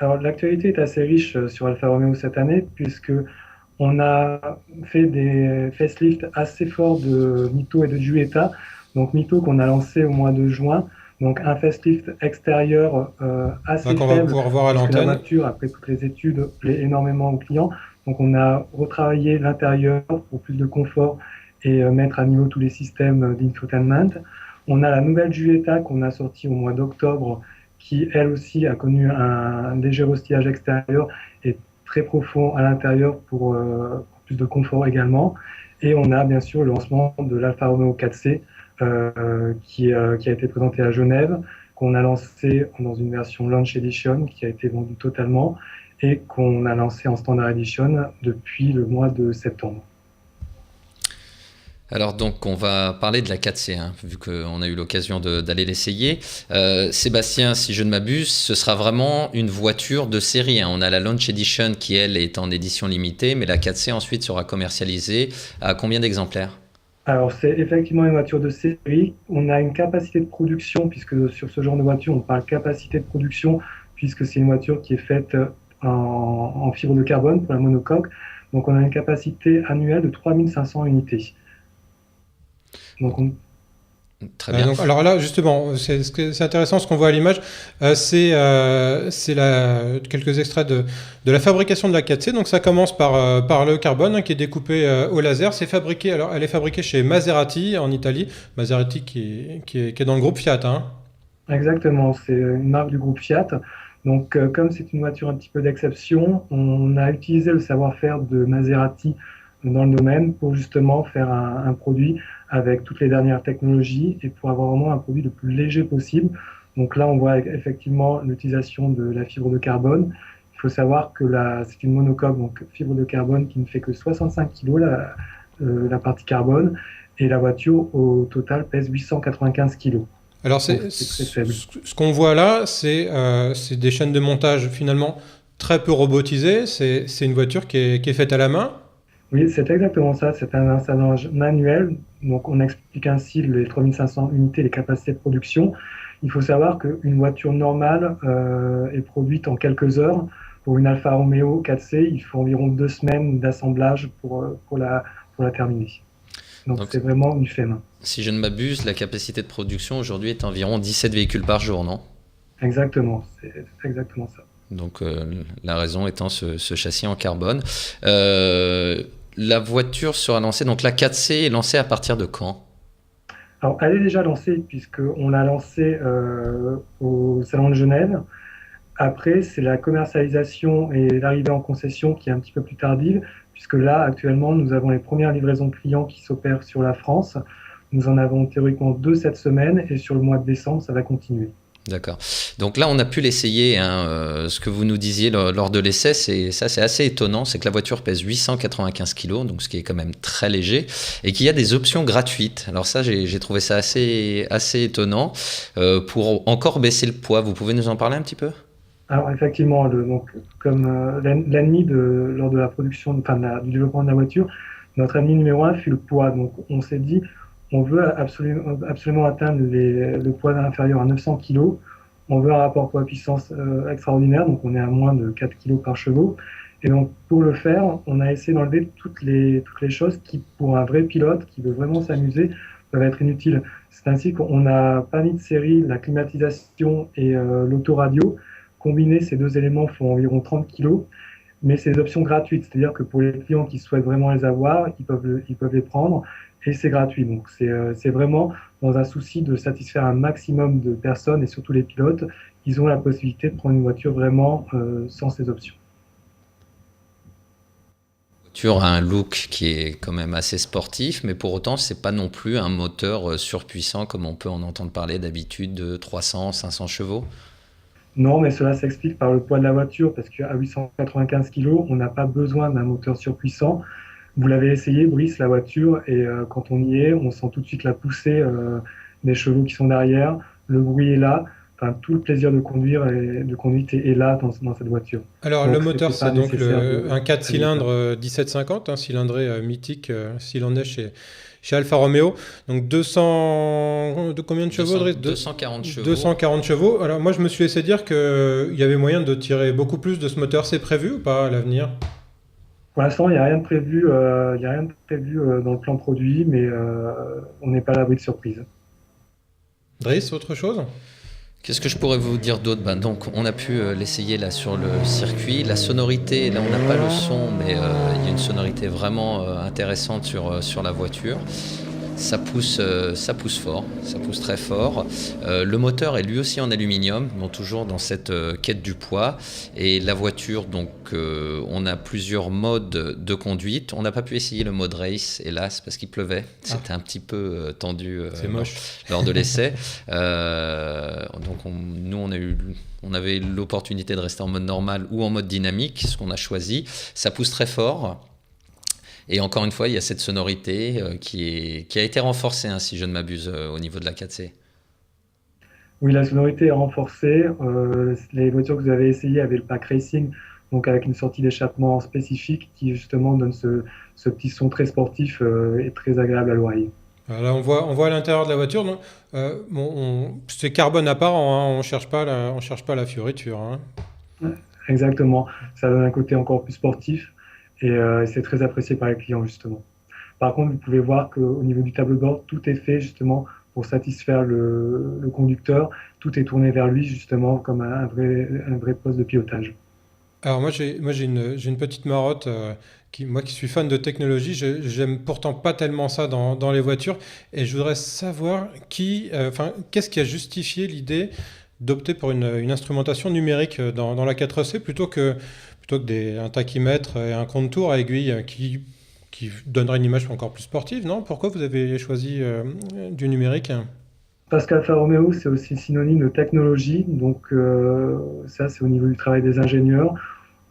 Alors l'actualité est assez riche sur Alfa Romeo cette année, puisque on a fait des facelifts assez forts de Mito et de Giulietta. Donc Mito qu'on a lancé au mois de juin. Donc un facelift extérieur assez faible. On va pouvoir voir à l'antenne. La voiture, après toutes les études, plaît énormément aux clients. Donc on a retravaillé l'intérieur pour plus de confort et mettre à niveau tous les systèmes d'infotainment. On a la nouvelle Jetta qu'on a sortie au mois d'octobre, qui elle aussi a connu un léger restillage extérieur et très profond à l'intérieur pour plus de confort également. Et on a bien sûr le lancement de l'Alfa Romeo 4C qui a été présenté à Genève, qu'on a lancé dans une version Launch Edition qui a été vendue totalement et qu'on a lancé en Standard Edition depuis le mois de septembre. Alors donc on va parler de la 4C, vu qu'on a eu l'occasion d'aller l'essayer. Sébastien, si je ne m'abuse, ce sera vraiment une voiture de série. On a la Launch Edition qui, elle, est en édition limitée, mais la 4C ensuite sera commercialisée à combien d'exemplaires ? Alors c'est effectivement une voiture de série. On a une capacité de production, puisque sur ce genre de voiture, on parle capacité de production, puisque c'est une voiture qui est faite en fibre de carbone pour la monocoque. Donc on a une capacité annuelle de 3500 unités. Donc Très bien. Donc, alors là, justement, c'est intéressant ce qu'on voit à l'image. C'est quelques extraits de la fabrication de la 4C. Donc ça commence par le carbone qui est découpé au laser. Elle est fabriquée chez Maserati en Italie. Maserati qui est dans le groupe Fiat. Exactement, c'est une marque du groupe Fiat. Donc comme c'est une voiture un petit peu d'exception, on a utilisé le savoir-faire de Maserati dans le domaine pour justement faire un produit avec toutes les dernières technologies et pour avoir vraiment un produit le plus léger possible. Donc là, on voit effectivement l'utilisation de la fibre de carbone. Il faut savoir que c'est une monocoque, donc fibre de carbone qui ne fait que 65 kg, la partie carbone, et la voiture au total pèse 895 kg. Alors c'est très faible. Ce qu'on voit là, c'est des chaînes de montage finalement très peu robotisées. C'est une voiture qui est faite à la main. Oui, c'est exactement ça. C'est un assemblage manuel. Donc, on explique ainsi les 3500 unités, les capacités de production. Il faut savoir qu'une voiture normale est produite en quelques heures. Pour une Alfa Romeo 4C, il faut environ 2 semaines d'assemblage pour la terminer. Donc, c'est vraiment du fait main. Si je ne m'abuse, la capacité de production aujourd'hui est environ 17 véhicules par jour, non ? Exactement, c'est exactement ça. Donc, la raison étant ce châssis en carbone. La voiture sera lancée, donc la 4C est lancée à partir de quand ? Alors, elle est déjà lancée puisqu'on l'a lancée au Salon de Genève. Après, c'est la commercialisation et l'arrivée en concession qui est un petit peu plus tardive, puisque là, actuellement, nous avons les premières livraisons clients qui s'opèrent sur la France. Nous en avons théoriquement 2 cette semaine et sur le mois de décembre, ça va continuer. D'accord. Donc là, on a pu l'essayer. Ce que vous nous disiez lors de l'essai, c'est assez étonnant. C'est que la voiture pèse 895 kg, donc ce qui est quand même très léger, et qu'il y a des options gratuites. Alors ça, j'ai trouvé ça assez étonnant. Pour encore baisser le poids, vous pouvez nous en parler un petit peu ? Alors effectivement, comme l'ennemi lors de la production, du développement de la voiture, notre ennemi numéro 1 fut le poids. Donc on s'est dit, on veut absolument atteindre le poids inférieur à 900 kg. On veut un rapport poids-puissance extraordinaire, donc on est à moins de 4 kg par chevaux. Et donc pour le faire, on a essayé d'enlever toutes les choses qui, pour un vrai pilote qui veut vraiment s'amuser, peuvent être inutiles. C'est ainsi qu'on a pas mis de série la climatisation et l'autoradio. Combiner ces 2 éléments font environ 30 kg. Mais c'est des options gratuites, c'est-à-dire que pour les clients qui souhaitent vraiment les avoir, ils peuvent les prendre et c'est gratuit. Donc c'est vraiment dans un souci de satisfaire un maximum de personnes et surtout les pilotes, ils ont la possibilité de prendre une voiture vraiment sans ces options. La voiture a un look qui est quand même assez sportif, mais pour autant, c'est pas non plus un moteur surpuissant comme on peut en entendre parler d'habitude de 300, 500 chevaux. Non, mais cela s'explique par le poids de la voiture, parce qu'à 895 kg, on n'a pas besoin d'un moteur surpuissant. Vous l'avez essayé, Brice, la voiture, et quand on y est, on sent tout de suite la poussée des chevaux qui sont derrière, le bruit est là, tout le plaisir de conduire et de conduite est là dans cette voiture. Alors donc, le moteur, c'est donc un 4 très cylindres 1750, cylindré mythique, s'il en est chez Alfa Romeo. Donc 200... De combien de chevaux, Driss ? 240 chevaux. 240 chevaux. Alors moi, je me suis laissé dire qu'il y avait moyen de tirer beaucoup plus de ce moteur. C'est prévu ou pas à l'avenir ? Pour l'instant, il n'y a rien de prévu, dans le plan produit, mais on n'est pas à l'abri de surprise. Driss, autre chose ? Qu'est-ce que je pourrais vous dire d'autre? Donc, on a pu l'essayer là sur le circuit. La sonorité, là, on n'a pas le son, mais il y a une sonorité vraiment intéressante sur la voiture. Ça pousse fort, ça pousse très fort. Le moteur est lui aussi en aluminium, donc toujours dans cette quête du poids. Et la voiture, donc, on a plusieurs modes de conduite. On n'a pas pu essayer le mode race, hélas, parce qu'il pleuvait. C'était un petit peu tendu lors de l'essai. Donc, on avait l'opportunité de rester en mode normal ou en mode dynamique, ce qu'on a choisi. Ça pousse très fort. Et encore une fois, il y a cette sonorité qui a été renforcée, si je ne m'abuse, au niveau de la 4C. Oui, la sonorité est renforcée. Les voitures que vous avez essayées avaient le pack racing, donc avec une sortie d'échappement spécifique qui justement donne ce petit son très sportif et très agréable à l'oreille. Là, on voit à l'intérieur de la voiture. Donc, c'est carbone apparent, on cherche pas la fioriture. Hein. Exactement. Ça donne un côté encore plus sportif et c'est très apprécié par les clients justement. Par contre, vous pouvez voir qu'au niveau du tableau de bord, tout est fait justement pour satisfaire le conducteur. Tout est tourné vers lui justement comme un vrai poste de pilotage. Alors moi j'ai une petite marotte moi qui suis fan de technologie, j'aime pourtant pas tellement ça dans les voitures et je voudrais savoir qu'est-ce qui a justifié l'idée d'opter pour une instrumentation numérique dans la 4C plutôt que un tachymètre et un compte-tours à aiguille qui donnerait une image encore plus sportive, non? Pourquoi vous avez choisi du numérique? Parce qu'Alfa Romeo, c'est aussi synonyme de technologie, donc ça c'est au niveau du travail des ingénieurs.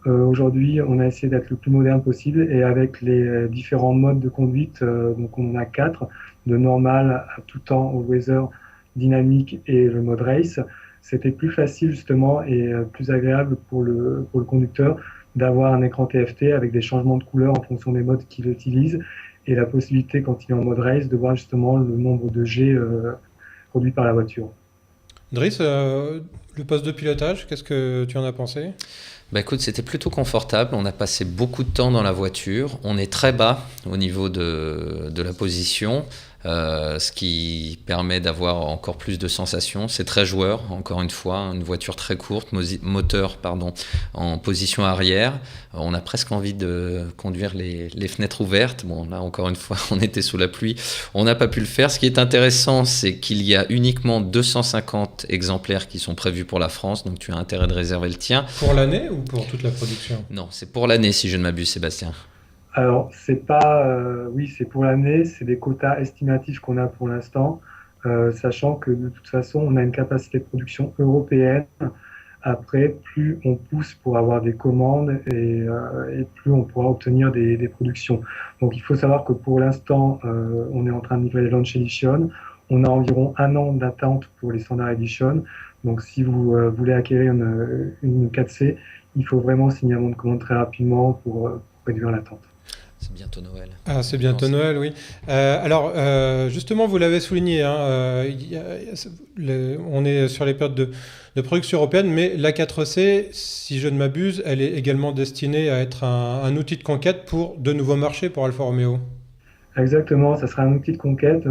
Aujourd'hui, on a essayé d'être le plus moderne possible et avec les différents modes de conduite, donc on en a 4, de normal à tout temps, au weather, dynamique et le mode race. C'était plus facile justement et plus agréable pour le conducteur d'avoir un écran TFT avec des changements de couleur en fonction des modes qu'il utilise et la possibilité quand il est en mode race de voir justement le nombre de G produit par la voiture. Driss, le poste de pilotage, qu'est-ce que tu en as pensé? Écoute, c'était plutôt confortable. On a passé beaucoup de temps dans la voiture. On est très bas au niveau de la position, ce qui permet d'avoir encore plus de sensations. C'est très joueur, encore une fois, une voiture très courte, moteur en position arrière. On a presque envie de conduire les fenêtres ouvertes. Bon, là, encore une fois, on était sous la pluie. On n'a pas pu le faire. Ce qui est intéressant, c'est qu'il y a uniquement 250 exemplaires qui sont prévus pour la France. Donc, tu as intérêt de réserver le tien. Pour l'année ou pour toute la production? Non, c'est pour l'année, si je ne m'abuse, Sébastien. Alors, c'est pas, oui, c'est pour l'année, c'est des quotas estimatifs qu'on a pour l'instant, sachant que de toute façon, on a une capacité de production européenne. Après, plus on pousse pour avoir des commandes et plus on pourra obtenir des productions. Donc, il faut savoir que pour l'instant, on est en train de livrer les Launch Edition. On a environ 1 an d'attente pour les Standard Edition. Donc, si vous voulez acquérir une 4C, il faut vraiment signer un bon de commande très rapidement pour réduire l'attente. C'est bientôt Noël. Ah, c'est bientôt Noël, oui. Alors, justement, vous l'avez souligné, on est sur les périodes de production européenne, mais la 4C, si je ne m'abuse, elle est également destinée à être un outil de conquête pour de nouveaux marchés pour Alfa Romeo. Exactement, ça sera un outil de conquête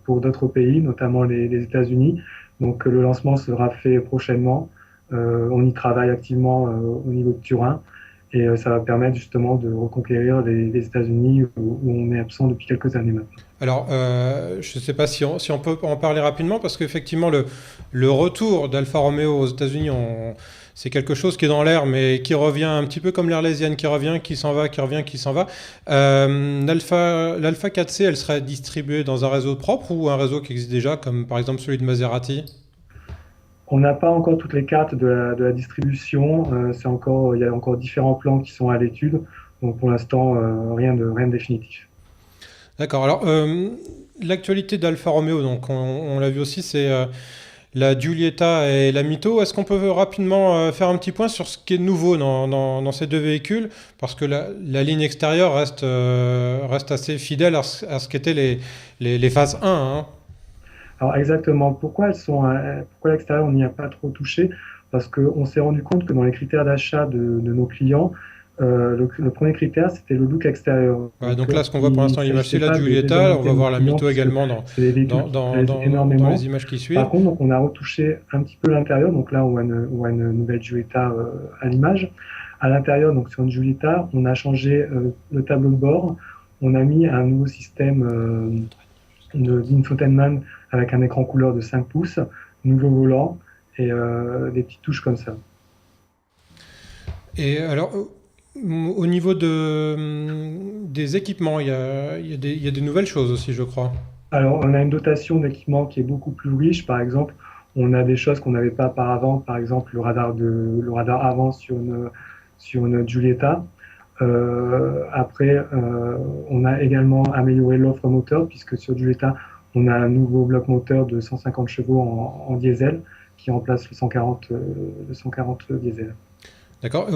pour d'autres pays, notamment les États-Unis. Donc, le lancement sera fait prochainement. On y travaille activement au niveau de Turin. Et ça va permettre justement de reconquérir les États-Unis où on est absent depuis quelques années maintenant. Alors, je ne sais pas si on peut en parler rapidement, parce qu'effectivement, le retour d'Alfa Romeo aux États-Unis, c'est quelque chose qui est dans l'air, mais qui revient un petit peu comme l'Arlésienne, qui revient, qui s'en va, qui revient, qui s'en va. L'Alfa 4C, elle serait distribuée dans un réseau propre ou un réseau qui existe déjà, comme par exemple celui de Maserati? On n'a pas encore toutes les cartes de la distribution. Il y a encore différents plans qui sont à l'étude. Donc pour l'instant, rien de définitif. D'accord. Alors, l'actualité d'Alfa Romeo, donc on l'a vu aussi, c'est la Giulietta et la Mito. Est-ce qu'on peut rapidement faire un petit point sur ce qui est nouveau dans ces deux véhicules? Parce que la ligne extérieure reste assez fidèle à ce qu'étaient les phases 1. Hein. Alors exactement, pourquoi l'extérieur on n'y a pas trop touché? Parce qu'on s'est rendu compte que dans les critères d'achat de nos clients, Le premier critère, c'était le look extérieur. Donc là, ce qu'on voit pour l'instant, l'image, c'est la Giulietta. On va voir la Mito également dans les images qui suivent. Par contre, donc, on a retouché un petit peu l'intérieur. Donc là, on voit une nouvelle Giulietta à l'image. À l'intérieur, donc sur une Giulietta, on a changé le tableau de bord. On a mis un nouveau système d'infotainment avec un écran couleur de 5 pouces, nouveau volant et des petites touches comme ça. Et alors, au niveau des équipements, il y a des nouvelles choses aussi, je crois. Alors, on a une dotation d'équipements qui est beaucoup plus riche. Par exemple, on a des choses qu'on n'avait pas auparavant. Par exemple, le radar avant sur une Giulietta. Après, on a également amélioré l'offre moteur, puisque sur Giulietta, on a un nouveau bloc moteur de 150 chevaux en diesel qui remplace le 140 diesel. D'accord.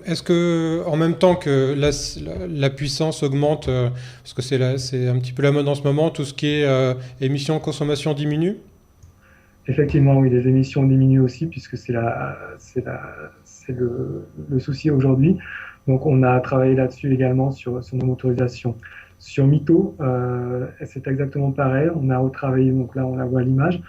Est-ce que, en même temps que la puissance augmente, parce que c'est un petit peu la mode en ce moment, tout ce qui est émissions, consommation diminue? Effectivement, oui, les émissions diminuent aussi, puisque c'est le souci aujourd'hui. Donc, on a travaillé là-dessus également sur nos motorisations. Sur Mito, c'est exactement pareil. On a retravaillé, donc là, on la voit à l'image.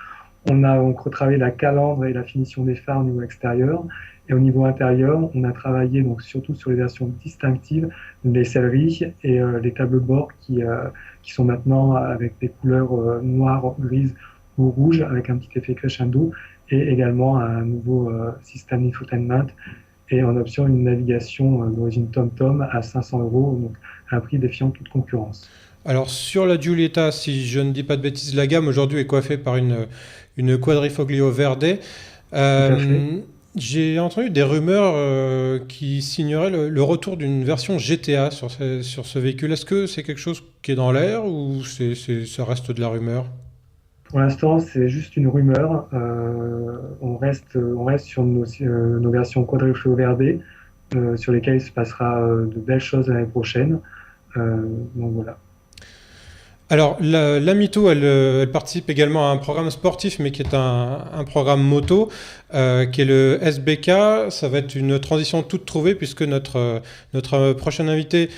On a donc retravaillé la calandre et la finition des phares au niveau extérieur. Et au niveau intérieur, on a travaillé donc surtout sur les versions distinctives des selleries et les tableaux de bord qui sont maintenant avec des couleurs noires, grises ou rouges avec un petit effet crescendo et également un nouveau système d'infotainment et en option une navigation d'origine TomTom à 500 €, donc à un prix défiant toute concurrence. Alors sur la Giulietta, si je ne dis pas de bêtises, la gamme aujourd'hui est coiffée par une Quadrifoglio Verde. J'ai entendu des rumeurs qui signeraient le retour d'une version GTA sur ce véhicule. Est-ce que c'est quelque chose qui est dans l'air ou ça reste de la rumeur? Pour l'instant, c'est juste une rumeur. On reste sur nos versions Quadrifoglio Verde, sur lesquelles il se passera de belles choses l'année prochaine. Donc voilà. Alors, la Mito, elle participe également à un programme sportif, mais qui est un programme moto, qui est le SBK. Ça va être une transition toute trouvée, puisque notre prochain invité,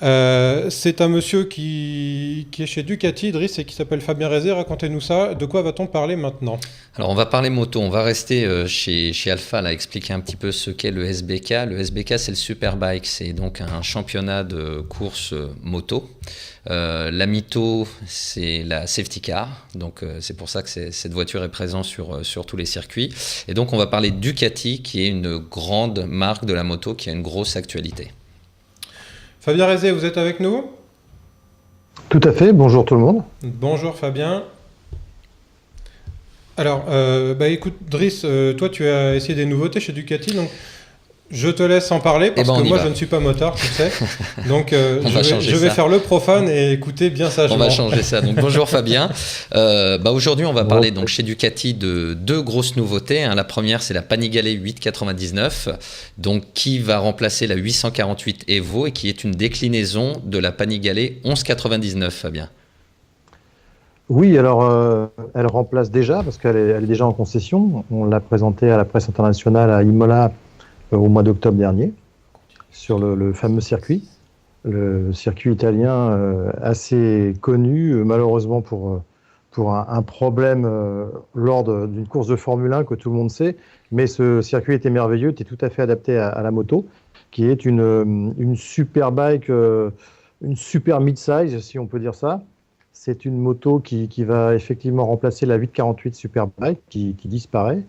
c'est un monsieur qui est chez Ducati, Driss, et qui s'appelle Fabien Rézé. Racontez-nous ça. De quoi va-t-on parler maintenant? Alors, on va parler moto. On va rester chez Alpha, là, expliquer un petit peu ce qu'est le SBK. Le SBK, c'est le Superbike. C'est donc un championnat de course moto. La Mito, c'est la safety car, donc c'est pour ça que cette voiture est présente sur tous les circuits. Et donc on va parler de Ducati, qui est une grande marque de la moto, qui a une grosse actualité. Fabien Rézé, vous êtes avec nous? Tout à fait, bonjour tout le monde. Bonjour Fabien. Alors, écoute Driss, toi tu as essayé des nouveautés chez Ducati, donc je te laisse en parler parce que moi je ne suis pas motard, tu sais. Donc je vais faire le profane et écouter bien sagement. On va changer ça. Donc bonjour Fabien. Aujourd'hui on va parler donc chez Ducati de deux grosses nouveautés. La première c'est la Panigale 899, donc qui va remplacer la 848 Evo et qui est une déclinaison de la Panigale 1199, Fabien. Oui, alors elle remplace déjà parce qu'elle est déjà en concession. On l'a présentée à la presse internationale à Imola au mois d'octobre dernier, sur le fameux circuit, le circuit italien assez connu, malheureusement pour un problème lors d'une course de Formule 1 que tout le monde sait, mais ce circuit était merveilleux, était tout à fait adapté à la moto, qui est une super bike, une super mid-size, si on peut dire ça. C'est une moto qui va effectivement remplacer la 848 Superbike qui disparaît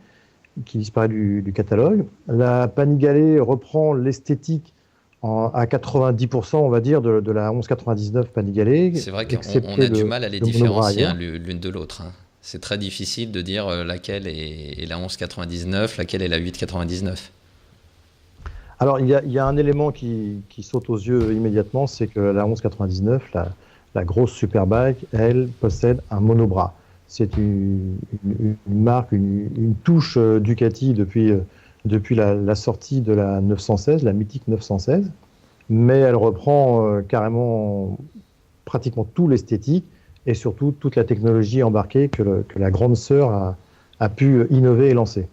du catalogue. La Panigale reprend l'esthétique à 90%, on va dire, de la 1199 Panigale. C'est vrai qu'on a du mal à les différencier l'une de l'autre. C'est très difficile de dire laquelle est la 1199, laquelle est la 899. Alors, il y a un élément qui saute aux yeux immédiatement, c'est que la 1199, la grosse Superbike, elle possède un monobras. C'est une marque, une touche Ducati depuis la sortie de la 916, la mythique 916, mais elle reprend carrément pratiquement tout l'esthétique et surtout toute la technologie embarquée que la grande sœur a pu innover et lancer.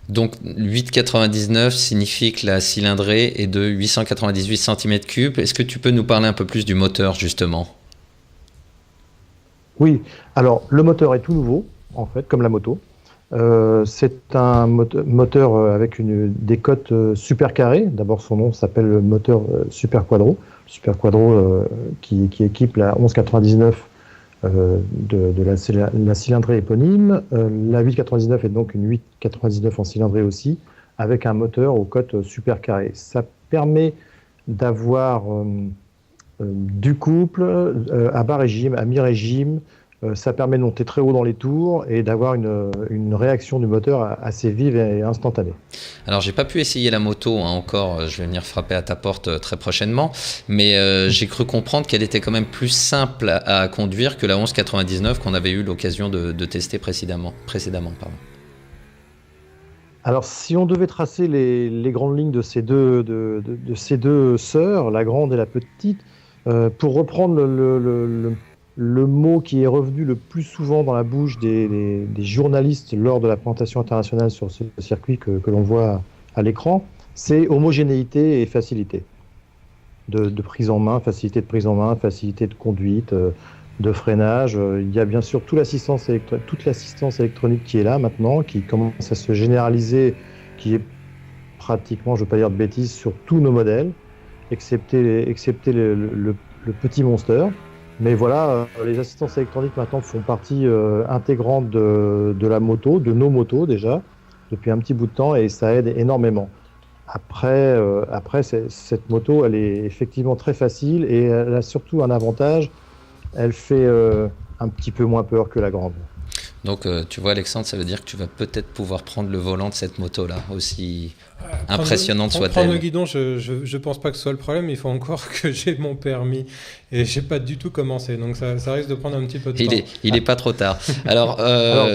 Donc 8,99 signifie que la cylindrée est de 898 cm3. Est-ce que tu peux nous parler un peu plus du moteur justement? Oui, alors le moteur est tout nouveau, en fait, comme la moto. C'est un moteur avec des cotes super carrées. D'abord, son nom s'appelle le moteur Super Quadro. Super Quadro qui équipe la 1199 de la cylindrée éponyme. La 899 est donc une 899 en cylindrée aussi, avec un moteur aux cotes super carrées. Ça permet d'avoir du couple à bas régime, à mi-régime. Ça permet de monter très haut dans les tours et d'avoir une réaction du moteur assez vive et instantanée. Alors, j'ai pas pu essayer la moto encore, je vais venir frapper à ta porte très prochainement, mais j'ai cru comprendre qu'elle était quand même plus simple à conduire que la 1199 qu'on avait eu l'occasion de tester précédemment. Pardon. Alors, si on devait tracer les grandes lignes de ces deux sœurs, la grande et la petite, pour reprendre le mot qui est revenu le plus souvent dans la bouche des journalistes lors de la présentation internationale sur ce circuit que l'on voit à l'écran, c'est homogénéité et facilité de prise en main, facilité de prise en main, facilité de conduite, de freinage. Il y a bien sûr toute l'assistance électronique qui est là maintenant, qui commence à se généraliser, qui est pratiquement, je ne veux pas dire de bêtises, sur tous nos modèles, excepté le petit Monster. Mais voilà, les assistances électroniques maintenant font partie intégrante de la moto, de nos motos déjà, depuis un petit bout de temps, et ça aide énormément. Après, cette moto, elle est effectivement très facile et elle a surtout un avantage, elle fait un petit peu moins peur que la grande. Donc, tu vois, Alexandre, ça veut dire que tu vas peut-être pouvoir prendre le volant de cette moto-là, aussi impressionnante soit-elle. Prendre le guidon, je pense pas que ce soit le problème. Il faut encore que j'ai mon permis et j'ai pas du tout commencé. Donc, ça risque de prendre un petit peu de temps. Il est pas trop tard. Alors,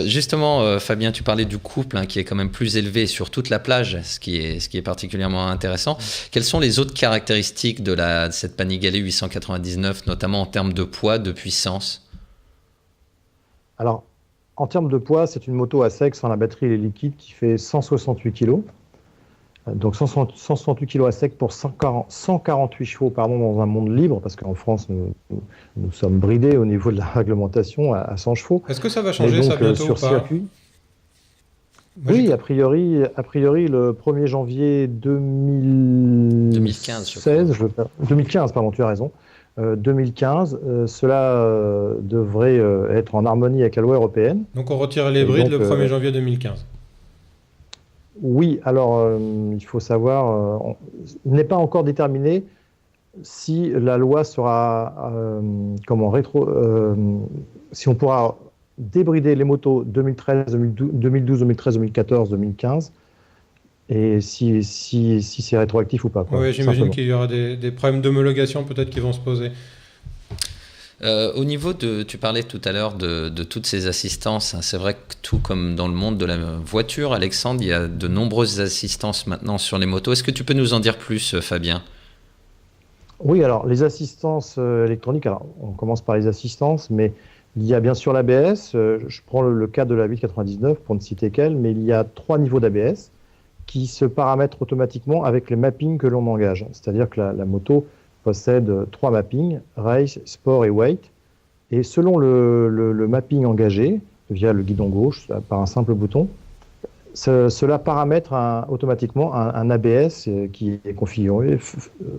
justement, Fabien, tu parlais du couple qui est quand même plus élevé sur toute la plage, ce qui est particulièrement intéressant. Quelles sont les autres caractéristiques de cette Panigale 899, notamment en termes de poids, de puissance? Alors, en termes de poids, c'est une moto à sec sans la batterie et les liquides qui fait 168 kg. Donc 168 kg à sec pour 148 chevaux dans un monde libre, parce qu'en France, nous sommes bridés au niveau de la réglementation à 100 chevaux. Est-ce que ça va changer ça bientôt sur ou pas? circuit, oui, a priori, le 1er janvier 2016, 2015, pardon, tu as raison. 2015, cela devrait être en harmonie avec la loi européenne. Donc on retire les brides le 1er janvier 2015. Oui, alors il faut savoir, il n'est pas encore déterminé si la loi sera si on pourra débrider les motos 2013, 2012, 2013, 2014, 2015. Et si c'est rétroactif ou pas. Oui, j'imagine qu'il y aura des problèmes d'homologation peut-être qui vont se poser. Au niveau tu parlais tout à l'heure de toutes ces assistances. C'est vrai que tout comme dans le monde de la voiture, Alexandre, il y a de nombreuses assistances maintenant sur les motos. Est-ce que tu peux nous en dire plus, Fabien? Oui, alors les assistances électroniques, alors, on commence par les assistances, mais il y a bien sûr l'ABS. Je prends le cas de la 899 pour ne citer qu'elle, mais il y a 3 niveaux d'ABS qui se paramètrent automatiquement avec les mappings que l'on engage. C'est-à-dire que la moto possède 3 mappings, Race, Sport et Weight. Et selon le mapping engagé, via le guidon gauche, par un simple bouton, cela paramètre automatiquement un ABS qui est configuré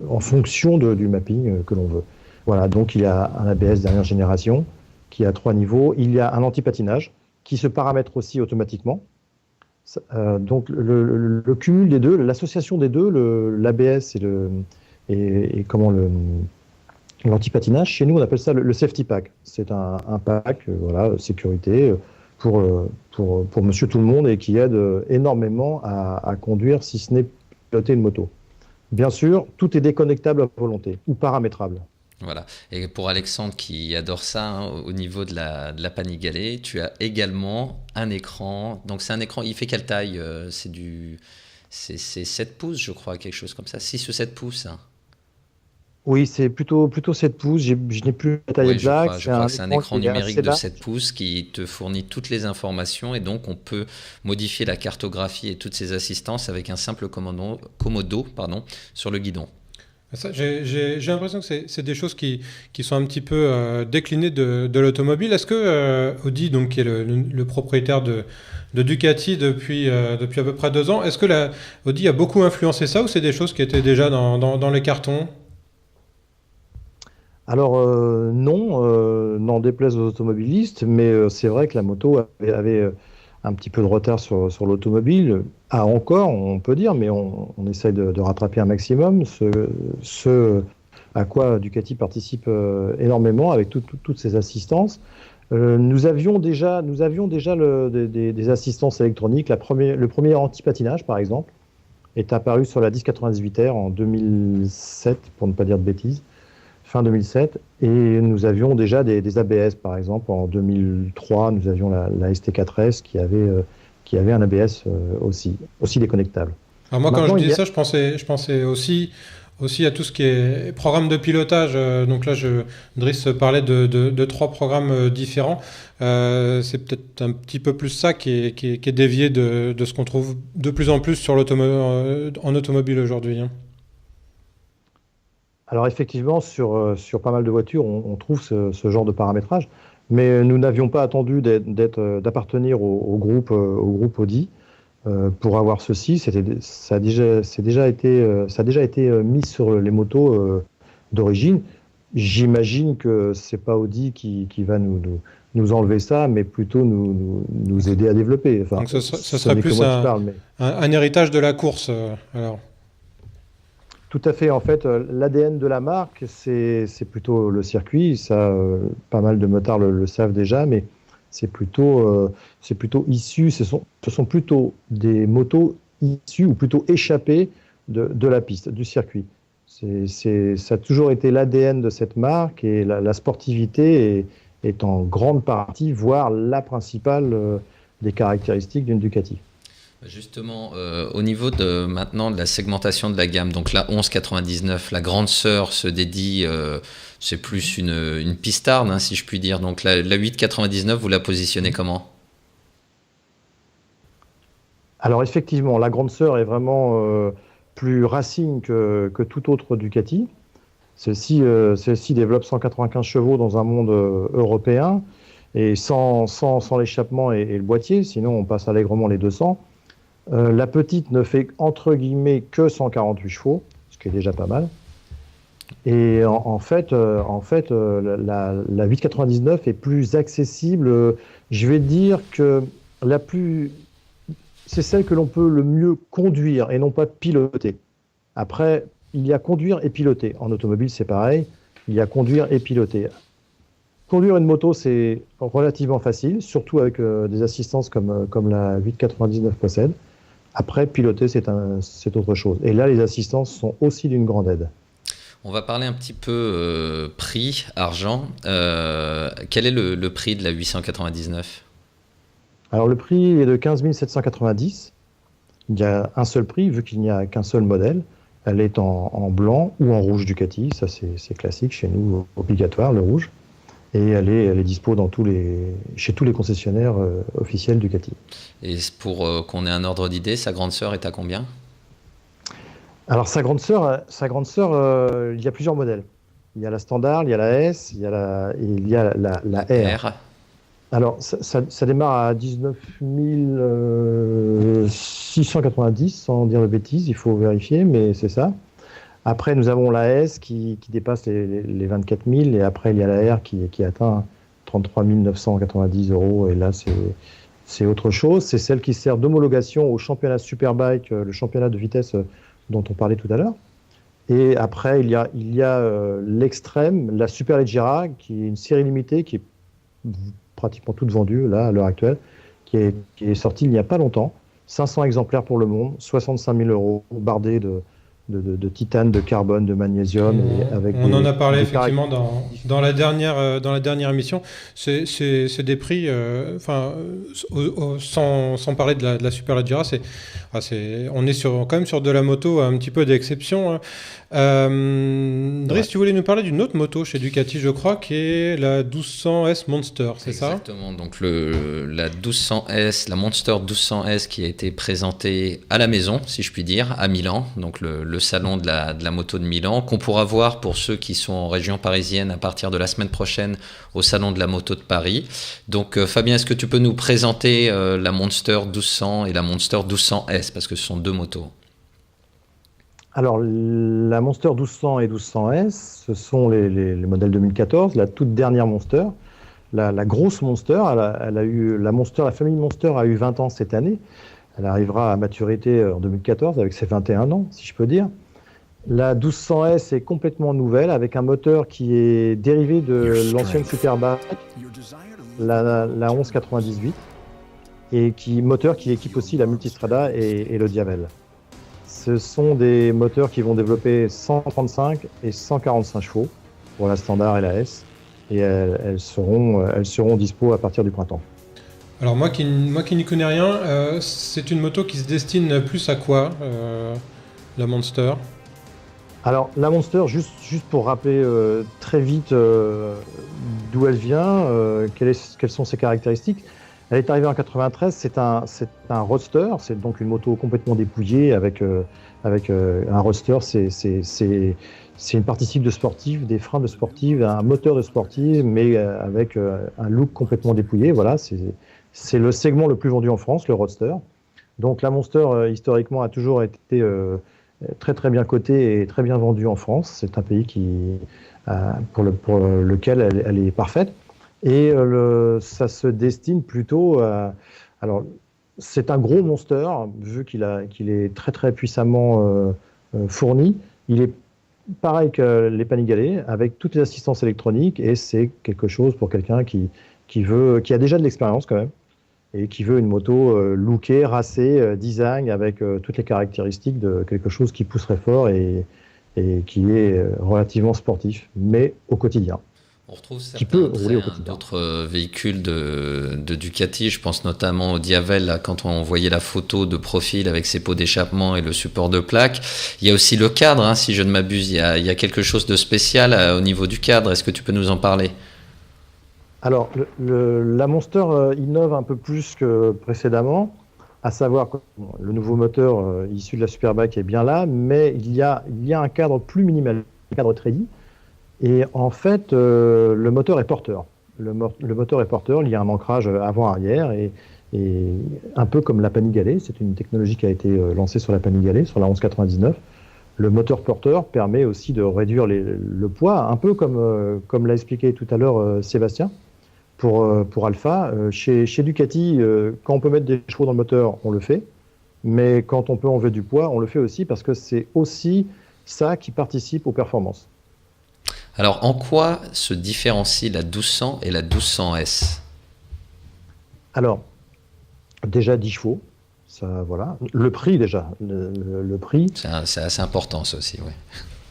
en fonction du mapping que l'on veut. Voilà, donc il y a un ABS dernière génération qui a 3 niveaux. Il y a un anti-patinage qui se paramètre aussi automatiquement. Donc le cumul des deux, l'association des deux, l'ABS et l'anti-patinage, chez nous on appelle ça le safety pack. C'est un pack sécurité pour monsieur tout le monde et qui aide énormément à conduire, si ce n'est piloter une moto. Bien sûr, tout est déconnectable à volonté ou paramétrable. Voilà. Et pour Alexandre qui adore ça, au niveau de la Panigale, tu as également un écran. Donc c'est un écran, il fait quelle taille? C'est 7 pouces, je crois, quelque chose comme ça. 6 ou 7 pouces. Oui, c'est plutôt 7 pouces. Je n'ai plus la taille Oui, exacte. je crois que c'est un écran qui est numérique assez de large. 7 pouces qui te fournit toutes les informations et donc on peut modifier la cartographie et toutes ces assistances avec un simple commodo sur le guidon. Ça, j'ai l'impression que c'est des choses qui sont un petit peu déclinées de l'automobile. Est-ce que Audi, donc, qui est le propriétaire de Ducati depuis à peu près 2 ans, est-ce que Audi a beaucoup influencé ça ou c'est des choses qui étaient déjà dans les cartons? Alors non, n'en déplaise aux automobilistes, mais c'est vrai que la moto avait un petit peu de retard sur l'automobile. A encore, on peut dire, mais on essaye de rattraper un maximum ce à quoi Ducati participe énormément avec toutes ces assistances. Nous avions déjà des assistances électroniques. Le premier anti-patinage, par exemple, est apparu sur la 1098R en 2007, pour ne pas dire de bêtises, fin 2007. Et nous avions déjà des ABS, par exemple, en 2003, nous avions la ST4S qui avait un ABS aussi déconnectable. Alors moi, quand je Maintenant, il dis y a, ça, je pensais aussi à tout ce qui est programme de pilotage. Donc là, Driss parlait de 3 programmes différents. C'est peut-être un petit peu plus ça qui est dévié de ce qu'on trouve de plus en plus en automobile aujourd'hui, hein. alors effectivement, sur pas mal de voitures, on trouve ce genre de paramétrage, mais nous n'avions pas attendu d'appartenir au groupe Audi pour avoir ceci. Ça a déjà été mis sur les motos d'origine. J'imagine que c'est pas Audi qui va nous enlever ça, mais plutôt nous aider à développer. Enfin, Donc ce ce serait n'est que plus moi qui parle, mais un héritage de la course, alors. tout à fait. En fait, l'ADN de la marque, c'est plutôt le circuit. Ça, pas mal de motards le savent déjà, mais c'est plutôt issu. Ce sont plutôt des motos issues ou plutôt échappées de la piste, du circuit. Ça a toujours été l'ADN de cette marque et la sportivité est en grande partie, voire la principale des caractéristiques d'une Ducati. Justement, au niveau maintenant de la segmentation de la gamme, donc la 1199, la grande sœur se dédie, c'est plus une pistarde, hein, si je puis dire. Donc la 899, vous la positionnez comment? Alors effectivement, la grande sœur est vraiment plus racing que toute autre Ducati. Celle-ci développe 195 chevaux dans un monde européen et sans l'échappement et le boîtier, sinon on passe allègrement les 200. La petite ne fait entre guillemets que 148 chevaux, ce qui est déjà pas mal. Et en fait, la 899 est plus accessible. Je vais dire que c'est celle que l'on peut le mieux conduire et non pas piloter. Après, il y a conduire et piloter. En automobile, c'est pareil. Il y a conduire et piloter. Conduire une moto, c'est relativement facile, surtout avec des assistances comme la 899 possède. Après, piloter, c'est autre chose. Et là, les assistances sont aussi d'une grande aide. On va parler un petit peu prix, argent. Quel est le prix de la 899? Alors, le prix est de 15 790. Il y a un seul prix, vu qu'il n'y a qu'un seul modèle. Elle est en blanc ou en rouge Ducati. Ça, c'est classique chez nous, obligatoire, le rouge. Et elle est dispo chez tous les concessionnaires officiels Ducati. Et pour qu'on ait un ordre d'idée, sa grande sœur est à combien? Alors sa grande sœur, il y a plusieurs modèles. Il y a la standard, il y a la S, il y a la R. Alors ça démarre à 19 690, sans dire de bêtises, il faut vérifier, mais c'est ça. Après, nous avons la S qui dépasse les 24 000 et après, il y a la R qui atteint 33 990 €. Et là, c'est autre chose. C'est celle qui sert d'homologation au championnat Superbike, le championnat de vitesse dont on parlait tout à l'heure. Et après, il y a l'extrême, la Superleggera, qui est une série limitée qui est pratiquement toute vendue là, à l'heure actuelle, qui est sortie il n'y a pas longtemps. 500 exemplaires pour le monde, 65 000 €, bardés de titane, de carbone, de magnésium. On en a parlé effectivement dans la dernière émission. C'est des prix, sans parler de la Superleggera, on est quand même sur de la moto un petit peu d'exception, hein. Driss, tu voulais nous parler d'une autre moto chez Ducati, je crois, qui est la 1200S Monster, c'est ça? Exactement, donc la 1200S, la Monster 1200S qui a été présentée à la maison, si je puis dire, à Milan, donc le salon de la moto de Milan, qu'on pourra voir pour ceux qui sont en région parisienne à partir de la semaine prochaine au salon de la moto de Paris. Donc Fabien, est-ce que tu peux nous présenter la Monster 1200 et la Monster 1200S, parce que ce sont deux motos? Alors, la Monster 1200 et 1200S, ce sont les modèles 2014, la toute dernière Monster. La grosse Monster, la famille Monster a eu 20 ans cette année. Elle arrivera à maturité en 2014 avec ses 21 ans, si je peux dire. La 1200S est complètement nouvelle avec un moteur qui est dérivé de l'ancienne Superbike, la 1198, et moteur qui équipe aussi la Multistrada et le Diavel. Ce sont des moteurs qui vont développer 135 et 145 chevaux pour la Standard et la S, et elles seront dispo à partir du printemps. Alors moi qui n'y connais rien, c'est une moto qui se destine plus à quoi, la Monster? Alors la Monster, juste pour rappeler très vite d'où elle vient, quelles sont ses caractéristiques. Elle est arrivée en 93, c'est un roadster, c'est donc une moto complètement dépouillée avec un roadster, c'est une partie cible de sportive, des freins de sportive, un moteur de sportive, mais avec un look complètement dépouillé. Voilà, c'est le segment le plus vendu en France, le roadster. Donc la Monster, historiquement, a toujours été très très bien cotée et très bien vendue en France. C'est un pays pour lequel elle est parfaite. Et ça se destine plutôt à... Alors, c'est un gros Monster, vu qu'il est très très puissamment fourni. Il est pareil que les Panigale, avec toutes les assistances électroniques, et c'est quelque chose pour quelqu'un qui a déjà de l'expérience quand même, et qui veut une moto lookée, racée, design, avec toutes les caractéristiques de quelque chose qui pousserait fort et qui est relativement sportif, mais au quotidien. On retrouve certains d'autres véhicules de Ducati, je pense notamment au Diavel, là, quand on voyait la photo de profil avec ses pots d'échappement et le support de plaque. Il y a aussi le cadre, hein, si je ne m'abuse, il y a quelque chose de spécial au niveau du cadre. Est-ce que tu peux nous en parler? Alors, la Monster innove un peu plus que précédemment, à savoir que le nouveau moteur issu de la Superbike est bien là, mais il y a un cadre plus minimal, un cadre Tredi. Et en fait, le moteur est porteur. Le moteur est porteur, il y a un ancrage avant-arrière, et un peu comme la Panigale, c'est une technologie qui a été lancée sur la Panigale, sur la 1199. Le moteur porteur permet aussi de réduire le poids, un peu comme l'a expliqué tout à l'heure Sébastien, pour Alpha. Chez Ducati, quand on peut mettre des chevaux dans le moteur, on le fait, mais quand on peut enlever du poids, on le fait aussi, parce que c'est aussi ça qui participe aux performances. Alors, en quoi se différencie la 1200 et la 1200S? Alors, déjà 10 chevaux, ça, voilà. Le prix, déjà. Le prix. C'est assez important, ça aussi, oui.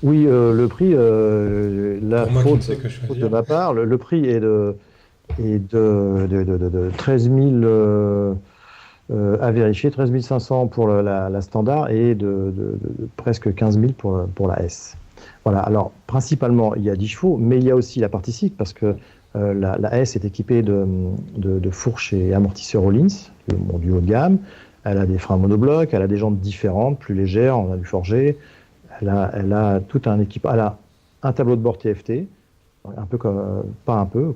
Oui, le prix, la faute de ma part, le prix est de 13 000 à vérifier, 13 500 pour la standard et de presque 15 000 pour la S. Voilà, alors principalement il y a 10 chevaux, mais il y a aussi la partie cycle, parce que la S est équipée de fourches et amortisseurs Öhlins, du haut de gamme. Elle a des freins monoblocs, elle a des jantes différentes, plus légères, on a du forgé. Elle a tout un équipement, elle a un tableau de bord TFT,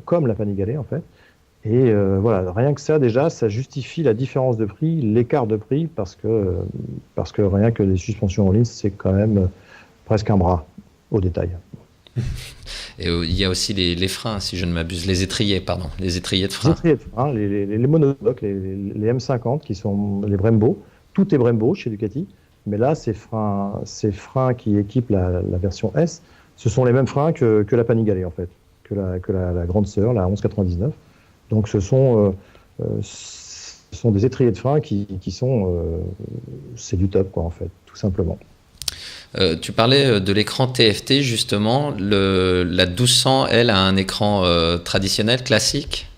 comme la Panigale en fait. Et voilà, rien que ça déjà, ça justifie la différence de prix, l'écart de prix, parce que rien que les suspensions Öhlins, c'est quand même presque un bras au détail. Et il y a aussi les freins, si je ne m'abuse, les étriers de frein. Les étriers de frein, les monoblocs, les M50 qui sont les Brembo. Tout est Brembo chez Ducati, mais là, ces freins qui équipent la version S, ce sont les mêmes freins que la Panigale en fait, que la grande sœur, la 1199. Donc ce sont des étriers de frein qui sont c'est du top quoi en fait, tout simplement. Tu parlais de l'écran TFT justement. La 1200, elle, a un écran traditionnel, classique?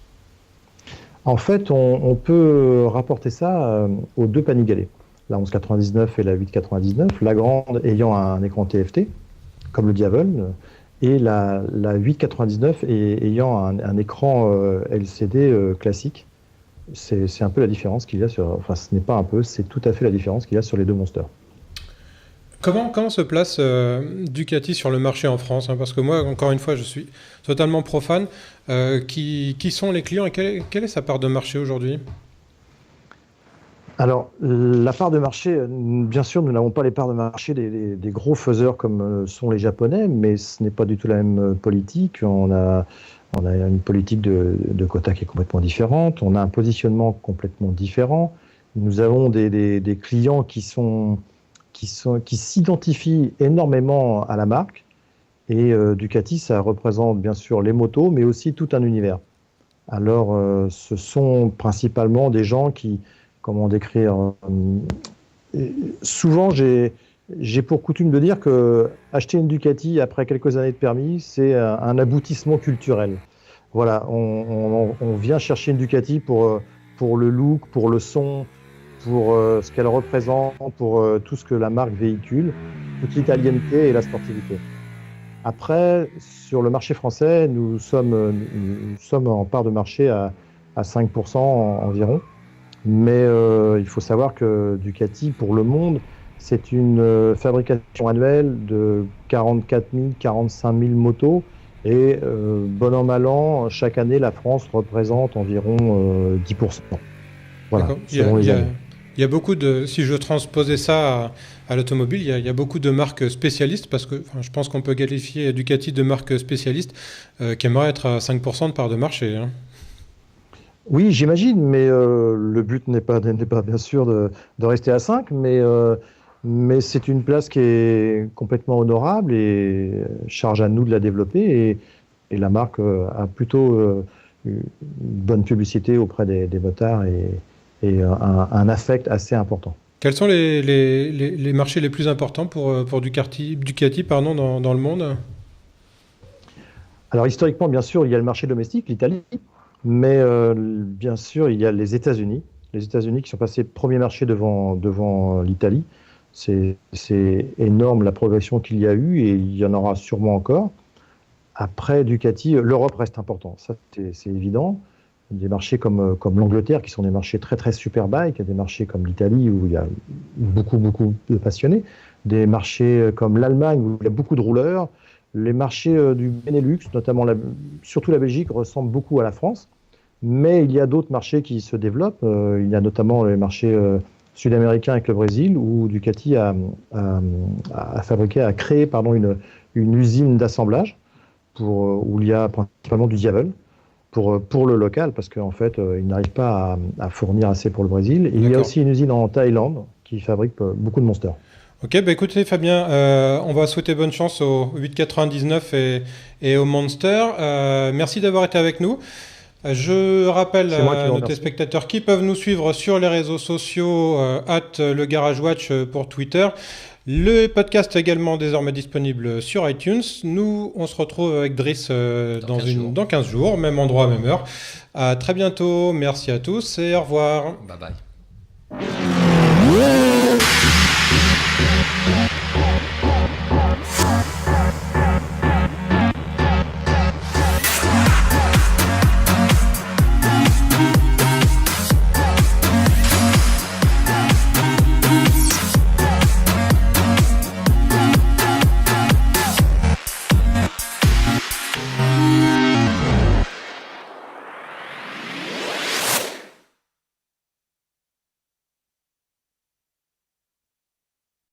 En fait, on peut rapporter ça aux deux Panigale, la 1199 et la 899, la grande ayant un écran TFT, comme le Diavoll, et la 899 ayant un écran LCD classique. C'est un peu la différence qu'il y a sur... Enfin, ce n'est pas un peu, c'est tout à fait la différence qu'il y a sur les deux monsters. Comment se place Ducati sur le marché en France, hein, parce que moi, encore une fois, je suis totalement profane. Qui sont les clients et quelle est sa part de marché aujourd'hui? Alors, la part de marché, bien sûr, nous n'avons pas les parts de marché des gros faiseurs comme sont les Japonais, mais ce n'est pas du tout la même politique. On a une politique de quota qui est complètement différente. On a un positionnement complètement différent. Nous avons des clients qui s'identifient énormément à la marque. Et Ducati, ça représente bien sûr les motos, mais aussi tout un univers. Alors, ce sont principalement des gens qui, comment décrire, souvent j'ai pour coutume de dire que acheter une Ducati après quelques années de permis, c'est un aboutissement culturel. Voilà, on vient chercher une Ducati pour le look, pour le son, pour ce qu'elle représente, pour tout ce que la marque véhicule, toute l'italienneté et la sportivité. Après, sur le marché français, nous sommes en part de marché à 5% environ. Mais il faut savoir que Ducati, pour le monde, c'est une fabrication annuelle de 44 000, 45 000 motos. Et bon an, mal an, chaque année, la France représente environ 10%. Voilà, selon les années. Il y a beaucoup de, si je transposais ça à l'automobile, il y a beaucoup de marques spécialistes, parce que je pense qu'on peut qualifier Ducati de marque spécialiste, qui aimerait être à 5% de part de marché. Hein. Oui, j'imagine, mais le but n'est pas bien sûr de rester à 5, mais c'est une place qui est complètement honorable et charge à nous de la développer. Et la marque a plutôt une bonne publicité auprès des motards et un affect assez important. Quels sont les marchés les plus importants pour Ducati dans le monde? Alors historiquement, bien sûr, il y a le marché domestique, l'Italie, mais bien sûr, il y a les États-Unis. Les États-Unis qui sont passés premier marché devant l'Italie. C'est énorme la progression qu'il y a eu et il y en aura sûrement encore. Après Ducati, l'Europe reste important, ça c'est évident. Des marchés comme l'Angleterre qui sont des marchés très très superbike, des marchés comme l'Italie où il y a beaucoup de passionnés, des marchés comme l'Allemagne où il y a beaucoup de rouleurs. Les marchés du Benelux, notamment surtout la Belgique, ressemblent beaucoup à la France, mais il y a d'autres marchés qui se développent. Il y a notamment les marchés sud-américains avec le Brésil où Ducati a créé une usine d'assemblage où il y a principalement du Diavoll. Pour le local, parce qu'en fait, ils n'arrivent pas à fournir assez pour le Brésil. Et il y a aussi une usine en Thaïlande qui fabrique beaucoup de monsters. Ok, écoutez Fabien, on va souhaiter bonne chance au 899 et au Monster. Merci d'avoir été avec nous. Je rappelle à nos téléspectateurs qui peuvent nous suivre sur les réseaux sociaux @leGarageWatch pour Twitter. Le podcast est également désormais disponible sur iTunes. Nous, on se retrouve avec Driss dans 15 jours, même endroit, même heure. À très bientôt, merci à tous et au revoir. Bye bye.